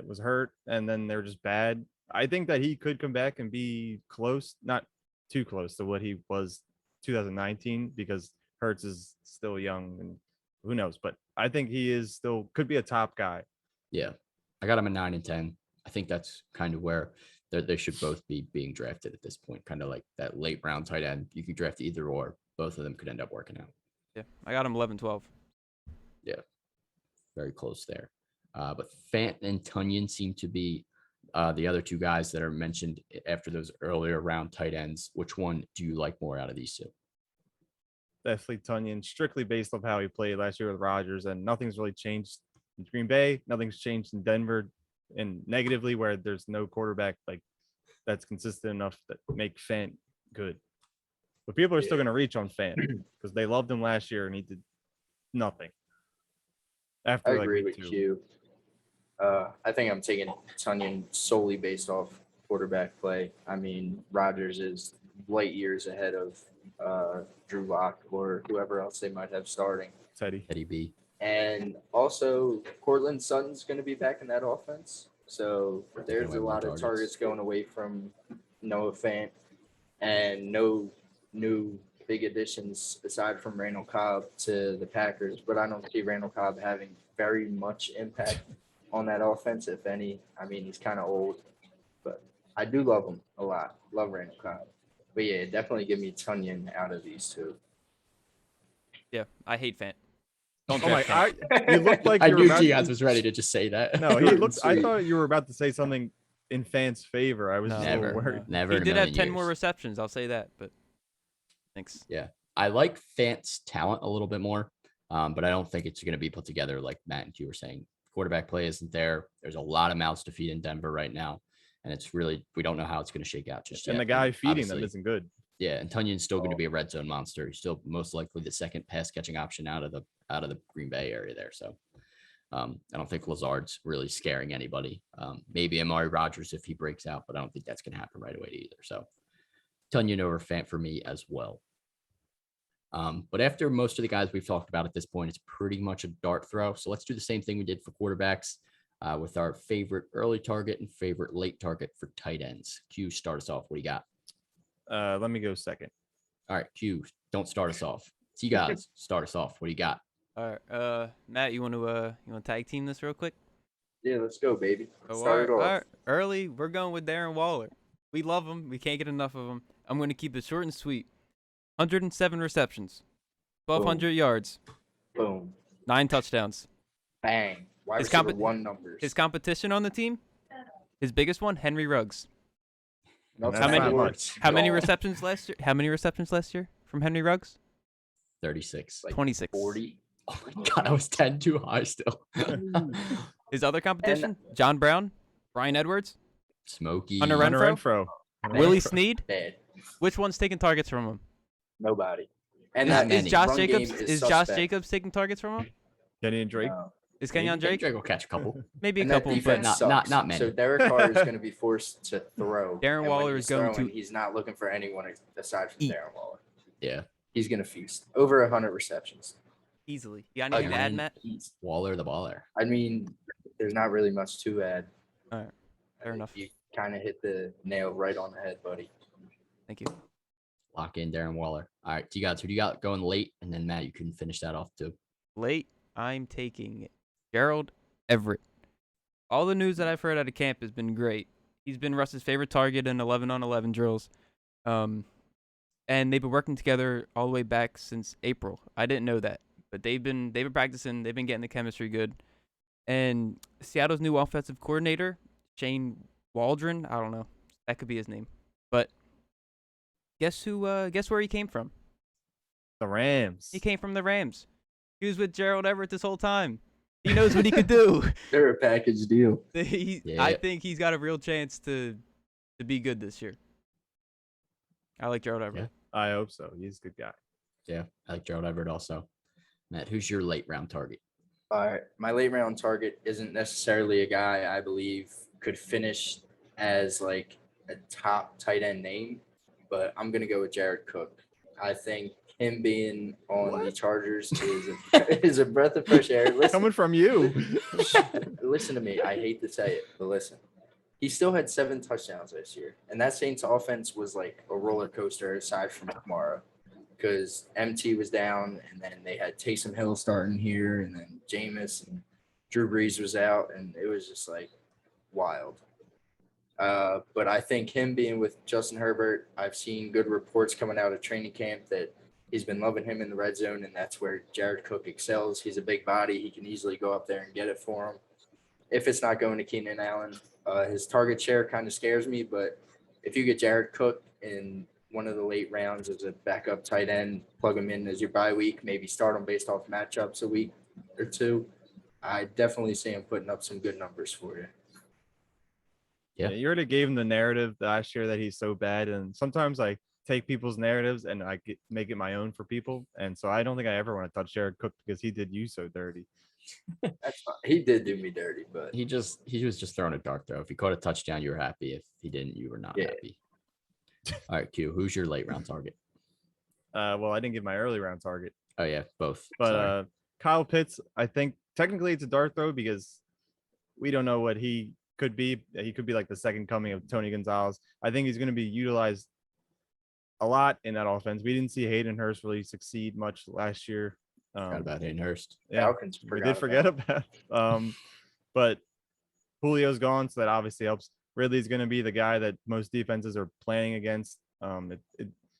Speaker 2: was hurt, and then they were just bad. I think that he could come back and be close, not too close to what he was 2019, because Hurts is still young, and who knows. But I think he is still could be a top guy.
Speaker 3: Yeah. I got him at 9 and 10. I think that's kind of where they should both be being drafted at this point. Kind of like that late round tight end. You could draft either or. Both of them could end up working out.
Speaker 4: Yeah, I got him 11-12.
Speaker 3: Very close there. But Fant and Tunyon seem to be the other 2 guys that are mentioned after those earlier round tight ends. Which one do you like more out of these 2?
Speaker 2: Definitely Tunyon, strictly based off how he played last year with Rodgers, and nothing's really changed in Green Bay. Nothing's changed in Denver, and negatively where there's no quarterback like that's consistent enough that make Fant good. But people are still going to reach on Fant because they loved him last year and he did nothing.
Speaker 1: I
Speaker 2: After like
Speaker 1: agree
Speaker 2: week
Speaker 1: with
Speaker 2: 2.
Speaker 1: you. I think I'm taking Tunyon solely based off quarterback play. I mean, Rodgers is light years ahead of Drew Lock or whoever else they might have starting.
Speaker 2: Teddy.
Speaker 3: Eddie B.
Speaker 1: And also, Cortland Sutton's going to be back in that offense. So there's
Speaker 3: away
Speaker 1: a
Speaker 3: more
Speaker 1: lot of
Speaker 3: targets.
Speaker 1: targets going away from Noah Fant, and no new big additions aside from Randall Cobb to the Packers. But I don't see Randall Cobb having very much impact on that offense, if any. I mean, he's kind of old, but I do love him a lot. Love Randall Cobb. But yeah, definitely give me Tunyon out of these 2.
Speaker 4: Yeah, I hate Fant. Don't
Speaker 2: Oh my!
Speaker 4: draft Fant.
Speaker 2: You looked like
Speaker 3: I
Speaker 2: you were
Speaker 3: knew
Speaker 2: about
Speaker 3: Giaz
Speaker 2: to,
Speaker 3: was ready to just say that.
Speaker 2: No, he looked. I
Speaker 1: Sweet.
Speaker 2: thought you were about to say something in Fant's favor. I was just a
Speaker 3: Never.
Speaker 2: little worried.
Speaker 3: Never.
Speaker 4: He
Speaker 3: in a
Speaker 4: did have
Speaker 3: million
Speaker 4: 10 more
Speaker 3: years.
Speaker 4: receptions. I'll say that. But thanks.
Speaker 3: I like Fant's talent a little bit more, but I don't think it's going to be put together like Matt and Q were saying. Quarterback play isn't there. There's a lot of mouths to feed in Denver right now, and it's really we don't know how it's going to shake out just yet.
Speaker 2: And the guy feeding them
Speaker 3: obviously-
Speaker 2: isn't good.
Speaker 3: Yeah, and Tunyon's still going to be a red zone monster. He's still most likely the second pass catching option out of the Green Bay area there. So I don't think Lazard's really scaring anybody. Maybe Amari Rodgers if he breaks out, but I don't think that's going to happen right away either. So Tunyon over Fant for me as well. But after most of the guys we've talked about at this point, it's pretty much a dart throw. So let's do the same thing we did for quarterbacks with our favorite early target and favorite late target for tight ends. Q, start us off. What do you got?
Speaker 2: Let me go second.
Speaker 3: All right, Q, don't start us off. T guys, start us off. What do you got?
Speaker 4: All right, Matt, you want to tag team this real quick?
Speaker 1: Yeah, let's go, baby.
Speaker 4: Oh,
Speaker 1: Start it off.
Speaker 4: all right. Early, we're going with Darren Waller. We love him. We can't get enough of him. I'm going to keep it short and sweet. 107 receptions, 1,200 yards,
Speaker 1: Boom.
Speaker 4: 9 touchdowns.
Speaker 1: Bang. Wide
Speaker 4: His
Speaker 1: receiver
Speaker 4: compe-
Speaker 1: 1 numbers.
Speaker 4: His competition on the team, his biggest one, Henry Ruggs.
Speaker 1: Nothing
Speaker 2: How many-
Speaker 1: towards
Speaker 4: How many
Speaker 1: y'all.
Speaker 4: receptions last year? How many receptions last year from Henry Ruggs?
Speaker 3: 36.
Speaker 1: Like
Speaker 4: 26.
Speaker 1: 40.
Speaker 3: Oh my God, I was 10 too high still.
Speaker 4: His other competition, John Brown, Brian Edwards,
Speaker 3: Smokey.
Speaker 4: Hunter
Speaker 2: Hunter
Speaker 4: Renfro?
Speaker 2: Renfro.
Speaker 4: Willie
Speaker 2: Renfro.
Speaker 4: Snead.
Speaker 1: Bad.
Speaker 4: Which one's taking targets from him?
Speaker 1: Nobody. And
Speaker 3: Not
Speaker 1: that
Speaker 3: many.
Speaker 4: Is Josh
Speaker 1: run
Speaker 4: Jacobs?
Speaker 1: game
Speaker 4: Is Josh
Speaker 1: suspect.
Speaker 4: Jacobs taking targets from him?
Speaker 2: Kenny and Drake.
Speaker 1: No.
Speaker 4: Is Kenyon
Speaker 3: Maybe
Speaker 4: Drake?
Speaker 3: will catch a couple.
Speaker 4: Maybe a
Speaker 1: And that
Speaker 4: couple, but
Speaker 1: defense
Speaker 3: not
Speaker 1: sucks.
Speaker 3: many.
Speaker 1: So Derek Carr is going to be forced to throw.
Speaker 4: Darren
Speaker 1: and when
Speaker 4: Waller
Speaker 1: he's
Speaker 4: is going
Speaker 1: throwing,
Speaker 4: to
Speaker 1: He's not looking for anyone aside from
Speaker 4: eat.
Speaker 1: Darren Waller.
Speaker 3: Yeah.
Speaker 1: He's going to feast. Over 100 receptions.
Speaker 4: easily. You got anything to add,
Speaker 3: Again.
Speaker 4: Matt?
Speaker 3: Waller the baller.
Speaker 1: I mean, there's not really much to add.
Speaker 4: All right.
Speaker 1: I
Speaker 4: Fair
Speaker 1: think
Speaker 4: enough.
Speaker 1: You kind of hit the nail right on the head, buddy.
Speaker 4: Thank you.
Speaker 3: Lock in Darren Waller. All right, who do you got going late? And then Matt, you can finish that off too.
Speaker 4: Late, I'm taking Gerald Everett. All the news that I've heard out of camp has been great. He's been Russ's favorite target in 11-on-11 drills. And they've been working together all the way back since April. I didn't know that, but they've been practicing. They've been getting the chemistry good. And Seattle's new offensive coordinator, Shane Waldron, I don't know, that could be his name, but guess where he came from?
Speaker 2: The Rams.
Speaker 4: He came from the Rams. He was with Gerald Everett this whole time. He knows what he could do.
Speaker 1: They're a package deal.
Speaker 4: I think he's got a real chance to be good this year. I like Gerald Everett.
Speaker 2: I hope so. He's a good guy.
Speaker 3: Yeah, I like Gerald Everett also. Matt, who's your late round target?
Speaker 1: All right. My late round target isn't necessarily a guy I believe could finish as like a top tight end name, but I'm going to go with Jared Cook. I think him being on the Chargers is a breath of fresh air. Listen,
Speaker 2: Coming from you.
Speaker 1: listen to me. I hate to say it, but listen. He still had 7 touchdowns this year, and that Saints offense was like a roller coaster aside from Kamara, because MT was down, and then they had Taysom Hill starting here, and then Jameis and Drew Brees was out, and it was just like wild. But I think him being with Justin Herbert, I've seen good reports coming out of training camp that he's been loving him in the red zone, and that's where Jared Cook excels. He's a big body. He can easily go up there and get it for him. If it's not going to Keenan Allen, his target share kind of scares me, but if you get Jared Cook in one of the late rounds as a backup tight end, plug him in as your bye week, maybe start him based off matchups a week or two, I definitely see him putting up some good numbers for you.
Speaker 3: Yeah.
Speaker 2: You already gave him the narrative last year that he's so bad, and sometimes I take people's narratives and I make it my own for people, and so I don't think I ever want to touch Jared Cook because he did you so dirty.
Speaker 1: That's fine. He did do me dirty, but
Speaker 3: He was just throwing a dart though. If he caught a touchdown, you were happy. If he didn't, you were not happy. All right, Q. Who's your late round target?
Speaker 2: Well, I didn't give my early round target,
Speaker 3: Oh yeah, both.
Speaker 2: but
Speaker 3: Sorry.
Speaker 2: Kyle Pitts, I think technically it's a dart throw because we don't know what he could be. He could be like the second coming of Tony Gonzalez. I think he's going to be utilized a lot in that offense. We didn't see Hayden Hurst really succeed much last year.
Speaker 3: Forgot about Hayden Hurst.
Speaker 2: Yeah,
Speaker 1: Falcons
Speaker 2: we did forget about. But Julio's gone, so that obviously helps. Ridley's going to be the guy that most defenses are planning against.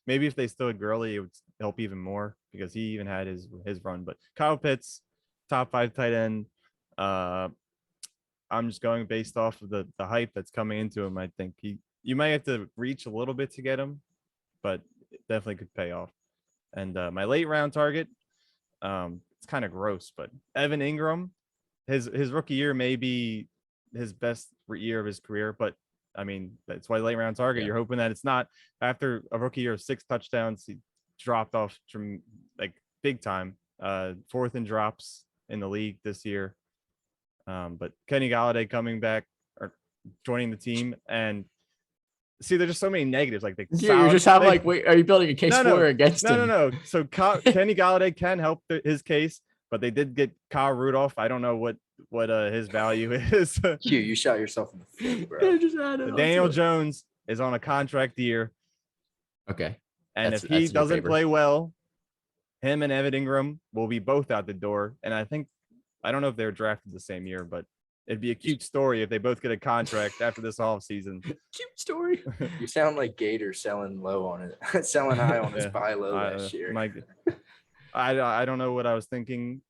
Speaker 2: Maybe if they still had Gurley, it would help even more because he even had his run. But Kyle Pitts, top 5 tight end. I'm just going based off of the hype that's coming into him. I think you might have to reach a little bit to get him, but it definitely could pay off. And my late round target, it's kind of gross, but Evan Ingram, his rookie year may be his best year of his career, but I mean, that's why late round target.
Speaker 3: Yeah.
Speaker 2: You're hoping that it's not. After a rookie year of 6 touchdowns, he dropped off from like big time, 4th in drops in the league this year. But Kenny Galladay coming back or joining the team, and see, there's just so many negatives. Like
Speaker 3: You just have like, wait, are you building a case for or against him?
Speaker 2: No. So Kenny Galladay can help his case, but they did get Kyle Rudolph. I don't know what his value is.
Speaker 1: Q, you shot yourself in the foot, bro.
Speaker 2: Daniel Jones is on a contract year,
Speaker 3: Okay.
Speaker 2: and
Speaker 3: That's
Speaker 2: if he
Speaker 3: in your
Speaker 2: doesn't
Speaker 3: favor.
Speaker 2: play well, him and Evan Ingram will be both out the door. And I don't know if they were drafted the same year, but it'd be a cute story if they both get a contract after this offseason.
Speaker 3: Cute story.
Speaker 1: You sound like Gator selling low on it, selling high on his
Speaker 2: Yeah.
Speaker 1: buy low last year.
Speaker 2: I don't know what I was thinking.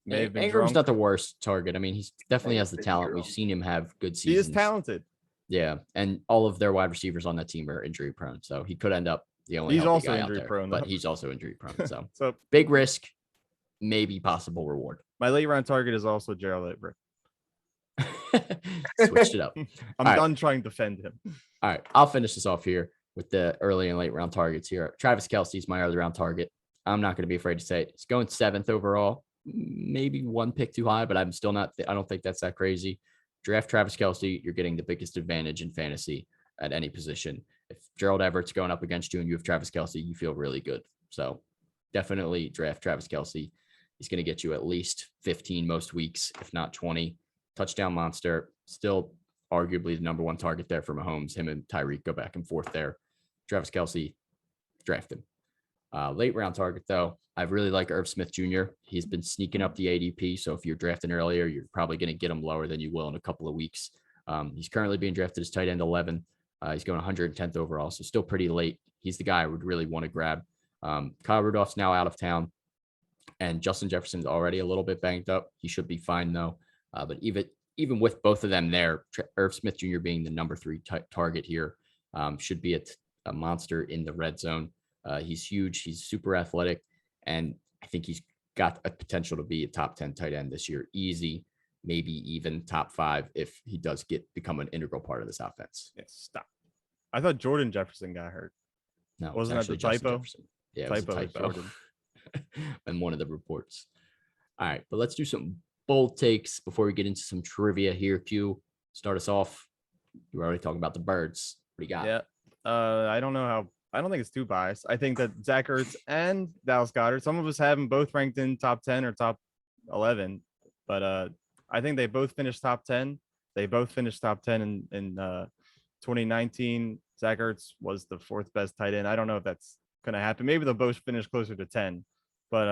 Speaker 2: May have been
Speaker 3: Ingram's
Speaker 2: drunk.
Speaker 3: not the worst target. I mean, he definitely
Speaker 1: May
Speaker 3: has
Speaker 1: have
Speaker 3: the
Speaker 1: been
Speaker 3: talent. We've
Speaker 1: drunk.
Speaker 3: seen him have good
Speaker 2: He
Speaker 3: seasons.
Speaker 2: is talented.
Speaker 3: Yeah, and all of their wide receivers on that team are injury prone, so he could end up the only.
Speaker 2: He's
Speaker 3: healthy
Speaker 2: also
Speaker 3: guy out
Speaker 2: injury
Speaker 3: there,
Speaker 2: prone,
Speaker 3: but
Speaker 2: though.
Speaker 3: he's also injury prone. So
Speaker 2: So
Speaker 3: big risk, maybe possible reward.
Speaker 2: my late round target is also Gerald Everett.
Speaker 3: Switched it up.
Speaker 2: I'm
Speaker 3: All right.
Speaker 2: done trying to defend him.
Speaker 3: All right, I'll finish this off here with the early and late round targets here. Travis Kelce's my early round target. I'm not going to be afraid to say it. It's going 7th overall, maybe 1 pick too high, but I'm still not. I don't think that's that crazy. Draft Travis Kelce, you're getting the biggest advantage in fantasy at any position. If Gerald Everett's going up against you and you have Travis Kelce, you feel really good. So definitely draft Travis Kelce. He's going to get you at least 15 most weeks, if not 20. Touchdown monster, still arguably the number 1 target there for Mahomes. Him and Tyreek go back and forth there. Travis Kelce, draft him. Late round target, though, I really like Irv Smith Jr. He's been sneaking up the ADP. So if you're drafting earlier, you're probably going to get him lower than you will in a couple of weeks. He's currently being drafted as tight end 11. He's going 110th overall, so still pretty late. He's the guy I would really want to grab. Kyle Rudolph's now out of town, and Justin Jefferson's already a little bit banged up. He should be fine, though. But even with both of them there, Irv Smith Jr. being the number 3 target here, should be a monster in the red zone. He's huge. He's super athletic. And I think he's got a potential to be a top 10 tight end this year. Easy, maybe even top 5 if he does become an integral part of this offense.
Speaker 2: Yeah, stop. I thought Jordan Jefferson got hurt.
Speaker 3: No,
Speaker 2: Wasn't that the
Speaker 3: actually Justin
Speaker 2: typo?
Speaker 3: Jefferson. Yeah, it was a
Speaker 2: Typo is
Speaker 3: typo
Speaker 2: Jordan.
Speaker 3: in one of the reports. All right, but let's do some bold takes before we get into some trivia here. Q, start us off. You were already talking about the birds. What do you got?
Speaker 2: Yeah. I don't think it's too biased. I think that Zach Ertz and Dallas Goedert, some of us have them both ranked in top 10 or top 11, but I think they both finished top 10. They both finished top 10 in 2019. Zach Ertz was the 4th best tight end. I don't know if that's going to happen. Maybe they'll both finish closer to 10, but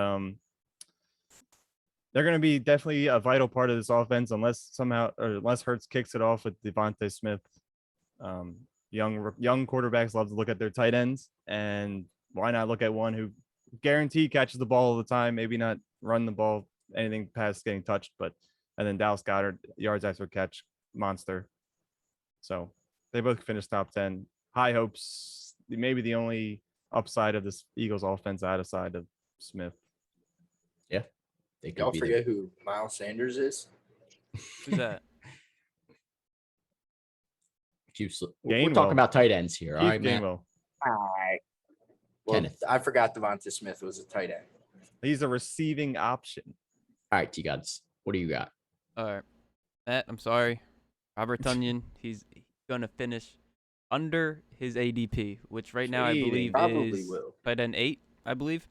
Speaker 2: they're going to be definitely a vital part of this offense unless Hurts kicks it off with Devontae Smith. Young quarterbacks love to look at their tight ends, and why not look at one who guaranteed catches the ball all the time, maybe not run the ball anything past getting touched, and then Dallas Goedert, yards after catch, monster. So they both finished top 10. High hopes, maybe the only upside of this Eagles offense outside of Smith.
Speaker 3: Yeah. They could
Speaker 1: Y'all
Speaker 3: be
Speaker 1: forget who Miles Sanders is?
Speaker 4: Who's that?
Speaker 3: We're
Speaker 2: Gainwell.
Speaker 3: talking about tight ends here. All
Speaker 2: Keith
Speaker 3: right, Matt.
Speaker 2: Gainwell.
Speaker 1: Well,
Speaker 3: Kenneth.
Speaker 1: I forgot Devonta Smith was a tight end.
Speaker 2: He's a receiving option.
Speaker 3: All right, T-Gods. What do you got?
Speaker 4: All right. Matt, I'm sorry. Robert Tunyon, he's going to finish under his ADP, which right now I
Speaker 2: Cheating.
Speaker 4: believe
Speaker 1: Probably
Speaker 4: is
Speaker 1: will.
Speaker 4: tight end 8, I believe.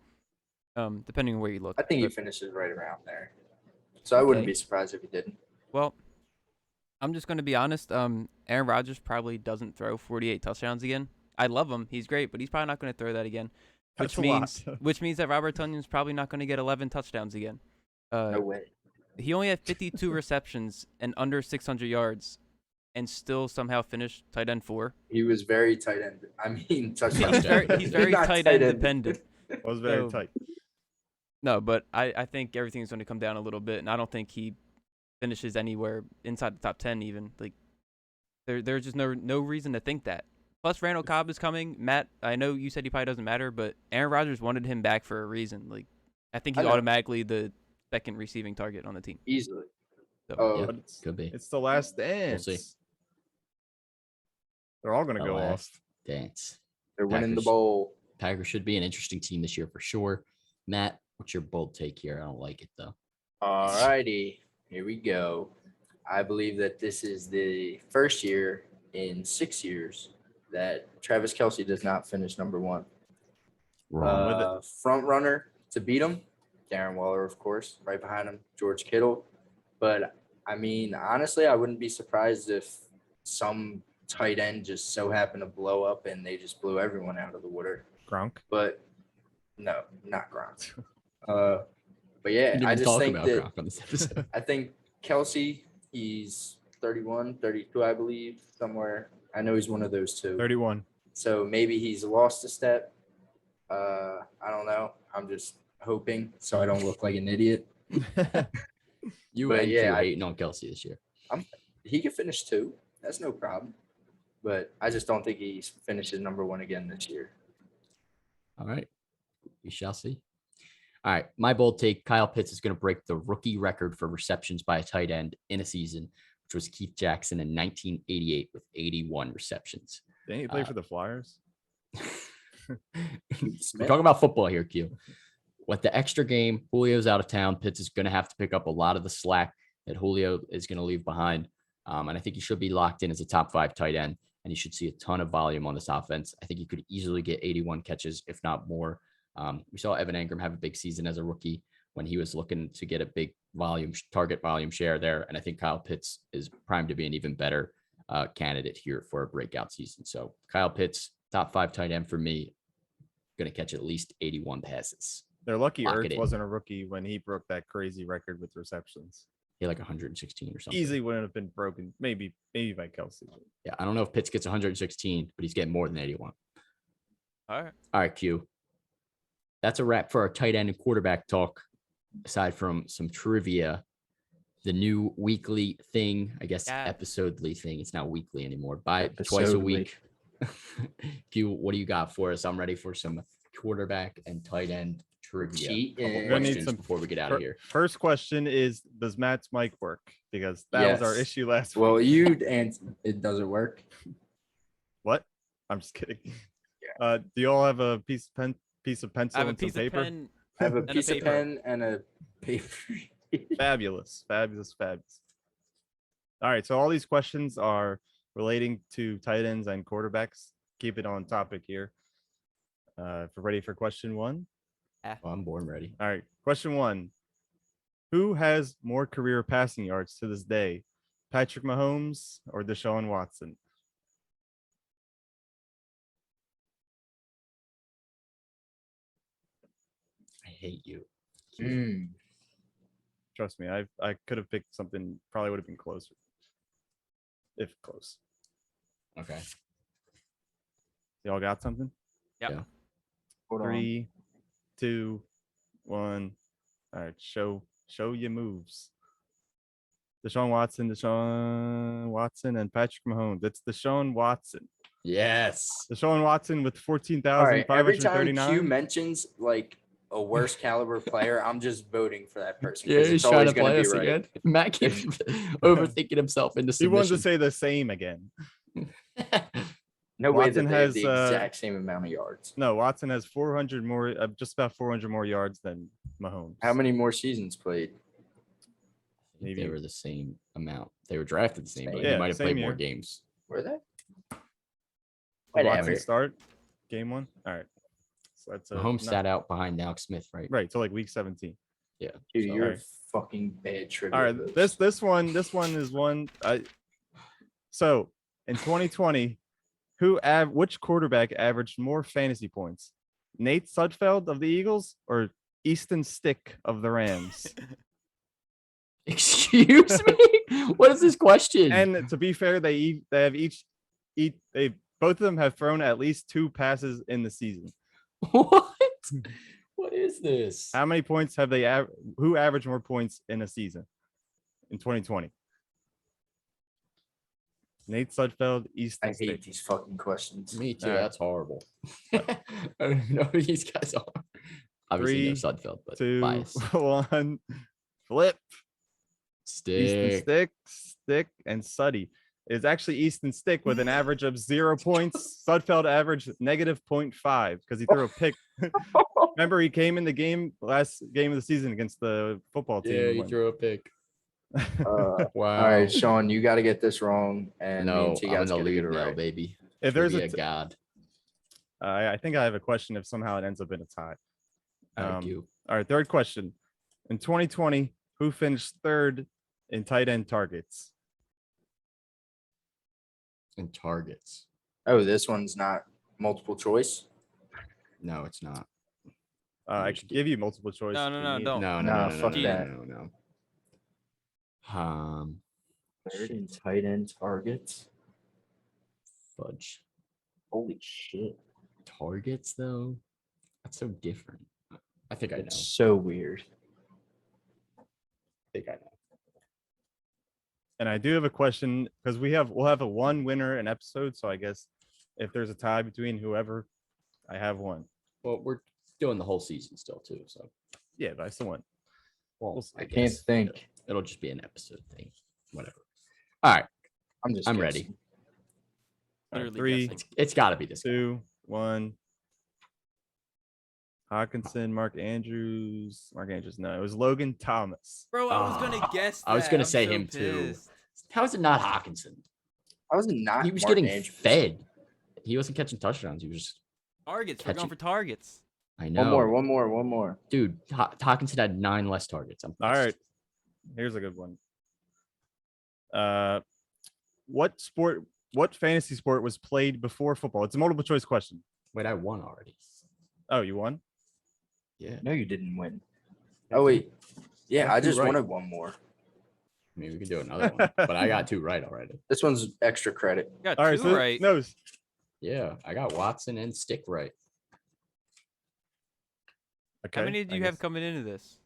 Speaker 4: Depending on where you look.
Speaker 1: I think he
Speaker 4: But-
Speaker 1: finishes right around there. So I wouldn't
Speaker 4: Okay.
Speaker 1: be surprised if he didn't.
Speaker 4: Well, I'm just going to be honest. Aaron Rodgers probably doesn't throw 48 touchdowns again. I love him. He's great, but he's probably not going to throw that again.
Speaker 2: That's
Speaker 4: Which
Speaker 2: a lot.
Speaker 4: means which means that Robert Tunyon's probably not going to get 11 touchdowns again.
Speaker 1: No way.
Speaker 4: He only had 52 receptions and under 600 yards, and still somehow finished tight end 4.
Speaker 1: He was very tight end. I mean, touchdown.
Speaker 4: He's very
Speaker 1: Not
Speaker 4: tight end dependent.
Speaker 2: Was very
Speaker 4: So-
Speaker 2: tight.
Speaker 4: No, but I think everything's going to come down a little bit, and I don't think he finishes anywhere inside the top 10 even. Like there's just no reason to think that. Plus, Randall Cobb is coming. Matt, I know you said he probably doesn't matter, but Aaron Rodgers wanted him back for a reason. Like I think
Speaker 1: I
Speaker 4: he's
Speaker 1: know.
Speaker 4: automatically the second receiving target on the team.
Speaker 1: Easily.
Speaker 4: So,
Speaker 1: Oh,
Speaker 3: Yeah.
Speaker 2: But it's,
Speaker 3: Could be.
Speaker 2: it's the last dance.
Speaker 3: see.
Speaker 2: They're all going to
Speaker 3: The
Speaker 2: go off.
Speaker 3: last dance.
Speaker 1: they're winning the
Speaker 3: Packers.
Speaker 1: bowl.
Speaker 3: Packers should be an interesting team this year for sure. Matt, what's your bold take here? I don't like it though.
Speaker 1: All righty, here we go. I believe that this is the first year in 6 years that Travis Kelce does not finish number 1.
Speaker 3: Wrong.
Speaker 2: with it.
Speaker 1: Front runner to beat him, Darren Waller, of course. Right behind him, George Kittle. But I mean, honestly, I wouldn't be surprised if some tight end just so happened to blow up and they just blew everyone out of the water.
Speaker 2: Gronk.
Speaker 1: But no, not Gronk. But yeah,
Speaker 3: Didn't
Speaker 1: I
Speaker 3: even
Speaker 1: just
Speaker 3: talk
Speaker 1: think
Speaker 3: about
Speaker 1: that
Speaker 3: Gronk on this episode.
Speaker 1: I think Kelsey, he's 31, 32, I believe, somewhere. I know he's one of those two.
Speaker 2: 31.
Speaker 1: So maybe he's lost a step. I don't know. I'm just hoping so I don't look like an idiot.
Speaker 3: You
Speaker 1: But
Speaker 3: and
Speaker 1: yeah,
Speaker 3: Q
Speaker 1: I-
Speaker 3: hating on Kelsey this year.
Speaker 1: He could finish 2. That's no problem. But I just don't think he finishes number 1 again this year.
Speaker 3: All right. We shall see. All right. My bold take, Kyle Pitts is going to break the rookie record for receptions by a tight end in a season, which was Keith Jackson in 1988 with 81 receptions.
Speaker 2: Didn't he play for the Flyers?
Speaker 3: We're talking about football here, Q. With the extra game, Julio's out of town. Pitts is going to have to pick up a lot of the slack that Julio is going to leave behind. And I think he should be locked in as a top 5 tight end, and he should see a ton of volume on this offense. I think he could easily get 81 catches, if not more. We saw Evan Engram have a big season as a rookie when he was looking to get a big target volume share there. And I think Kyle Pitts is primed to be an even better candidate here for a breakout season. So Kyle Pitts, top 5 tight end for me. Going to catch at least 81 passes.
Speaker 2: They're lucky
Speaker 3: Lock it
Speaker 2: Ertz
Speaker 3: in.
Speaker 2: wasn't a rookie when he broke that crazy record with receptions.
Speaker 3: He had like 116 or something.
Speaker 2: Easily wouldn't have been broken. Maybe by Kelsey.
Speaker 3: Yeah, I don't know if Pitts gets 116, but he's getting more than 81.
Speaker 4: All right.
Speaker 3: All right, Q. That's a wrap for our tight end and quarterback talk. Aside from some trivia, the new weekly thing, I guess,
Speaker 4: Yeah.
Speaker 3: episodely thing. It's not weekly anymore. By twice a
Speaker 1: Episodely.
Speaker 3: week. Q, what do you got for us? I'm ready for some quarterback and tight end trivia.
Speaker 1: Cheating.
Speaker 3: Couple
Speaker 1: We're
Speaker 2: gonna need
Speaker 3: questions
Speaker 2: some
Speaker 3: before we get out of here.
Speaker 2: First question is, does Matt's mic work? Because that was our
Speaker 1: Yes.
Speaker 2: issue last week.
Speaker 1: Well, and it doesn't work.
Speaker 2: What? I'm just kidding. Do you all have a piece of
Speaker 4: I
Speaker 2: pencil
Speaker 4: have a
Speaker 2: and some
Speaker 4: piece
Speaker 2: paper?
Speaker 4: of pen.
Speaker 1: I have a
Speaker 4: And a
Speaker 1: piece of
Speaker 4: paper.
Speaker 1: pen and a paper.
Speaker 2: Fabulous. All right, so all these questions are relating to tight ends and quarterbacks. Keep it on topic here. If we're ready for question 1.
Speaker 3: Oh, I'm born ready.
Speaker 2: All right, question 1. Who has more career passing yards to this day? Patrick Mahomes or Deshaun Watson?
Speaker 3: I hate you.
Speaker 1: Mm.
Speaker 2: Trust me, I could have picked something, probably would have been closer. If close.
Speaker 3: Okay.
Speaker 2: Y'all got something?
Speaker 4: Yep.
Speaker 3: Yeah.
Speaker 1: Hold on.
Speaker 2: 3, 2, 1. All right, show your moves. Deshaun Watson, and Patrick Mahomes. It's Deshaun Watson.
Speaker 3: Yes.
Speaker 2: Deshaun Watson with
Speaker 1: All right. Every time
Speaker 2: 14,539.
Speaker 1: Q mentions like a worse caliber player, I'm just voting for that person.
Speaker 3: Yeah,
Speaker 1: 'cause
Speaker 3: he's
Speaker 1: it's
Speaker 3: trying
Speaker 1: always
Speaker 3: to
Speaker 1: gonna
Speaker 3: play
Speaker 1: be
Speaker 3: us
Speaker 1: right.
Speaker 3: again. Matt keeps overthinking himself into
Speaker 2: He wanted to
Speaker 3: submission.
Speaker 2: say the same again.
Speaker 1: No way
Speaker 2: Watson
Speaker 1: that they have
Speaker 2: has,
Speaker 1: the exact same amount of yards.
Speaker 2: No, Watson has 400 more, just about 400 more yards than Mahomes.
Speaker 1: How many more seasons played?
Speaker 3: They
Speaker 2: Maybe.
Speaker 3: were the same amount. They were drafted the same, but
Speaker 2: Yeah,
Speaker 3: he might have
Speaker 2: same
Speaker 3: played more
Speaker 2: year.
Speaker 3: games.
Speaker 1: Were they?
Speaker 2: Did
Speaker 1: Whatever.
Speaker 2: Watson start game 1? All right. So that's
Speaker 3: Mahomes sat out behind Alex Smith, right?
Speaker 2: right. So like week 17.
Speaker 3: Yeah.
Speaker 1: Dude,
Speaker 3: so-
Speaker 1: you're
Speaker 2: Alright.
Speaker 1: fucking bad trivia.
Speaker 2: All right,
Speaker 1: host.
Speaker 2: this one is one. So in 2020, which quarterback averaged more fantasy points? Nate Sudfeld of the Eagles or Easton Stick of the Rams?
Speaker 3: Excuse me? What is this question?
Speaker 2: And to be fair, they have they both of them have thrown at least 2 passes in the season.
Speaker 3: What? What is this?
Speaker 2: How many points have they? Who averaged more points in a season in 2020? Nate Sudfeld, Easton
Speaker 1: I
Speaker 2: Stick.
Speaker 1: hate these fucking questions.
Speaker 3: Me too.
Speaker 2: Alright.
Speaker 3: That's horrible. I don't know who these guys are. Obviously, no
Speaker 2: 3,
Speaker 3: Sudfeld, but
Speaker 2: 2,
Speaker 3: bias.
Speaker 2: 1. Flip. Easton
Speaker 3: Stick.
Speaker 2: Stick, and Suddy. It's actually Easton Stick with an average of 0 points. Sudfeld averaged -0.5 because he threw a pick. Remember, he came in the last game of the season against the football team.
Speaker 3: Yeah,
Speaker 2: and
Speaker 3: he
Speaker 2: won.
Speaker 3: threw a pick.
Speaker 1: Wow.
Speaker 3: Wow.
Speaker 1: All right, Sean, you got to get this wrong, and me
Speaker 3: No,
Speaker 1: and T
Speaker 3: I'm
Speaker 1: guys
Speaker 3: in the
Speaker 1: got to
Speaker 3: lead
Speaker 1: get it
Speaker 3: now,
Speaker 1: right.
Speaker 3: baby.
Speaker 2: If there's
Speaker 3: Trivia god.
Speaker 2: I think I have a question if somehow it ends up in a tie.
Speaker 3: Argue.
Speaker 2: All right, third question. In 2020, who finished 3rd in tight end targets?
Speaker 3: And targets.
Speaker 1: Oh, this one's not multiple choice.
Speaker 3: No, it's not.
Speaker 2: I
Speaker 3: just
Speaker 2: could give you multiple choice.
Speaker 4: No,
Speaker 2: if
Speaker 4: no,
Speaker 2: you
Speaker 4: no,
Speaker 2: need it.
Speaker 4: don't.
Speaker 3: No,
Speaker 1: Nah,
Speaker 3: no, no,
Speaker 1: fuck
Speaker 3: no,
Speaker 1: that.
Speaker 3: no, no, no.
Speaker 1: Third in tight end targets.
Speaker 3: Fudge.
Speaker 1: Holy shit.
Speaker 3: Targets though? That's so different. I think I know.
Speaker 1: It's so weird.
Speaker 3: I think I know.
Speaker 2: And I do have a question because we'll have a 1 winner an episode. So I guess if there's a tie between whoever, I have 1.
Speaker 3: Well, we're doing the whole season still too, so
Speaker 2: Yeah, but I still won.
Speaker 3: well,
Speaker 2: I
Speaker 1: I
Speaker 3: guess
Speaker 1: can't think.
Speaker 3: it'll just be an episode thing. Whatever. All right,
Speaker 1: I'm
Speaker 3: ready.
Speaker 1: guessing.
Speaker 2: All right,
Speaker 4: Literally
Speaker 2: 3,
Speaker 3: it's got to be this guy.
Speaker 2: 2, 1. Hawkinson, Mark Andrews. No, it was Logan Thomas.
Speaker 4: Bro, I was gonna
Speaker 3: Ah,
Speaker 4: guess.
Speaker 3: I was
Speaker 4: that.
Speaker 3: gonna
Speaker 4: I'm
Speaker 3: say
Speaker 4: so
Speaker 3: him too.
Speaker 4: pissed.
Speaker 3: How is it not Hawkinson?
Speaker 1: I was not.
Speaker 3: He was
Speaker 1: Mark
Speaker 3: getting
Speaker 1: Andrews.
Speaker 3: fed. He wasn't catching touchdowns. He was just.
Speaker 4: Targets. We're going
Speaker 3: Catching-
Speaker 4: for targets.
Speaker 3: I know.
Speaker 1: One more.
Speaker 3: Dude, Hawkinson had 9 less targets. I'm
Speaker 2: All
Speaker 3: pissed.
Speaker 2: right. Here's a good one. What sport What fantasy sport was played before football? It's a multiple choice question.
Speaker 3: Wait, I won already.
Speaker 2: Oh, you won?
Speaker 3: Yeah.
Speaker 1: No, you didn't win. Oh wait, yeah,
Speaker 3: got
Speaker 1: I
Speaker 3: two
Speaker 1: just
Speaker 3: right.
Speaker 1: wanted one more.
Speaker 3: I mean, we can do another one, but I got 2 right already.
Speaker 1: This one's extra credit.
Speaker 4: You got
Speaker 2: All right.
Speaker 4: two
Speaker 2: So
Speaker 4: right.
Speaker 2: no.
Speaker 3: Yeah, I got Watson and Stick right.
Speaker 2: Okay.
Speaker 4: How many did
Speaker 2: I
Speaker 4: you have
Speaker 2: guess.
Speaker 4: coming into this?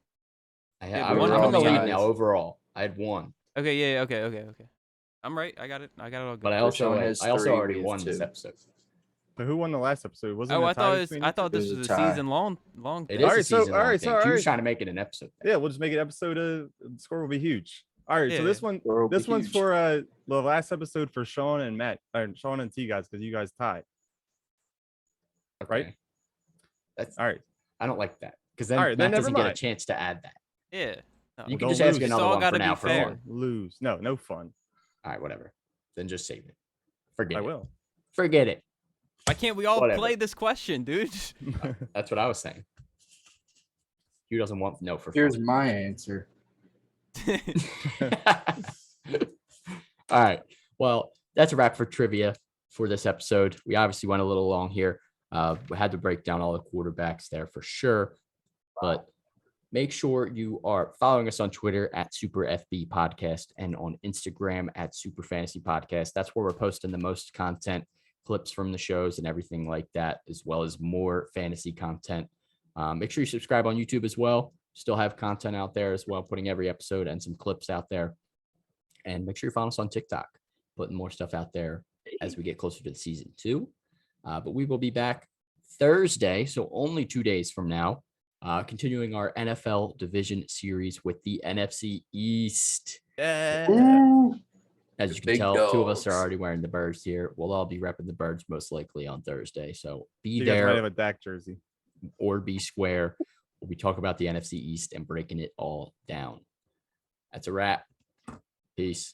Speaker 3: I'm
Speaker 1: but we're
Speaker 3: in
Speaker 1: all
Speaker 3: the lead
Speaker 1: guys.
Speaker 3: now overall. I had 1,
Speaker 4: Okay, yeah, okay. I'm right. I got it. I got it all good.
Speaker 3: but I
Speaker 1: Rashawn has
Speaker 3: also
Speaker 1: 3,
Speaker 3: already
Speaker 1: we have
Speaker 3: won this
Speaker 1: 2.
Speaker 3: episode.
Speaker 2: So who won the last episode? Wasn't
Speaker 4: Oh,
Speaker 2: it a
Speaker 4: I
Speaker 2: tie
Speaker 4: thought
Speaker 2: between
Speaker 4: I
Speaker 2: you two?
Speaker 4: thought this
Speaker 1: It was
Speaker 4: was
Speaker 1: a
Speaker 4: a
Speaker 1: tie.
Speaker 4: season long
Speaker 3: It
Speaker 4: thing.
Speaker 3: is
Speaker 2: All
Speaker 3: a
Speaker 2: right, so-
Speaker 3: season long
Speaker 2: all right,
Speaker 3: thing.
Speaker 2: so- all
Speaker 3: He was
Speaker 2: right.
Speaker 3: trying to make it an episode.
Speaker 2: Yeah, we'll just make an episode. The score will be huge. All right, so
Speaker 4: Yeah.
Speaker 2: this one,
Speaker 1: Score will be
Speaker 2: this one's
Speaker 1: huge.
Speaker 2: for the last episode for Sean and Matt, or Sean and T guys, because you guys tied. Right.
Speaker 3: Okay. That's
Speaker 2: All right,
Speaker 3: I don't like that because then
Speaker 2: All right, then
Speaker 3: Matt
Speaker 2: never
Speaker 3: doesn't get a
Speaker 2: mind.
Speaker 3: chance to add that.
Speaker 4: Yeah. No.
Speaker 3: You
Speaker 2: Well,
Speaker 3: can just
Speaker 2: don't
Speaker 3: ask
Speaker 2: lose.
Speaker 3: another
Speaker 4: It's all
Speaker 3: one for
Speaker 4: gotta
Speaker 3: now
Speaker 4: be
Speaker 3: for
Speaker 4: fair.
Speaker 3: fun.
Speaker 2: lose. No fun.
Speaker 3: All right, whatever. Then just save it. Forget
Speaker 2: I
Speaker 3: it.
Speaker 2: will.
Speaker 3: Forget it.
Speaker 4: Why can't we all
Speaker 3: Whatever.
Speaker 4: play this question, dude?
Speaker 3: That's what I was saying. Who doesn't want no for
Speaker 1: Here's
Speaker 3: fun?
Speaker 1: my answer.
Speaker 3: All right. Well, that's a wrap for trivia for this episode. We obviously went a little long here. We had to break down all the quarterbacks there for sure. But make sure you are following us on Twitter at Super FB Podcast and on Instagram at Super Fantasy Podcast. That's where we're posting the most content, clips from the shows and everything like that, as well as more fantasy content. Make sure you subscribe on YouTube as well. Still have content out there as well, putting every episode and some clips out there. And make sure you follow us on TikTok, putting more stuff out there as we get closer to the season 2. But we will be back Thursday, so only 2 days from now, continuing our NFL division series with the NFC East.
Speaker 2: Yeah.
Speaker 1: Ooh.
Speaker 3: As
Speaker 1: The
Speaker 3: you can
Speaker 1: big
Speaker 3: tell, 2 of us are
Speaker 1: dogs.
Speaker 3: already wearing the birds here. We'll all be repping the birds most likely on Thursday. So be
Speaker 2: You guys might have
Speaker 3: there
Speaker 2: a Dak jersey.
Speaker 3: or be square. We'll be talking about the NFC East and breaking it all down. That's a wrap. Peace.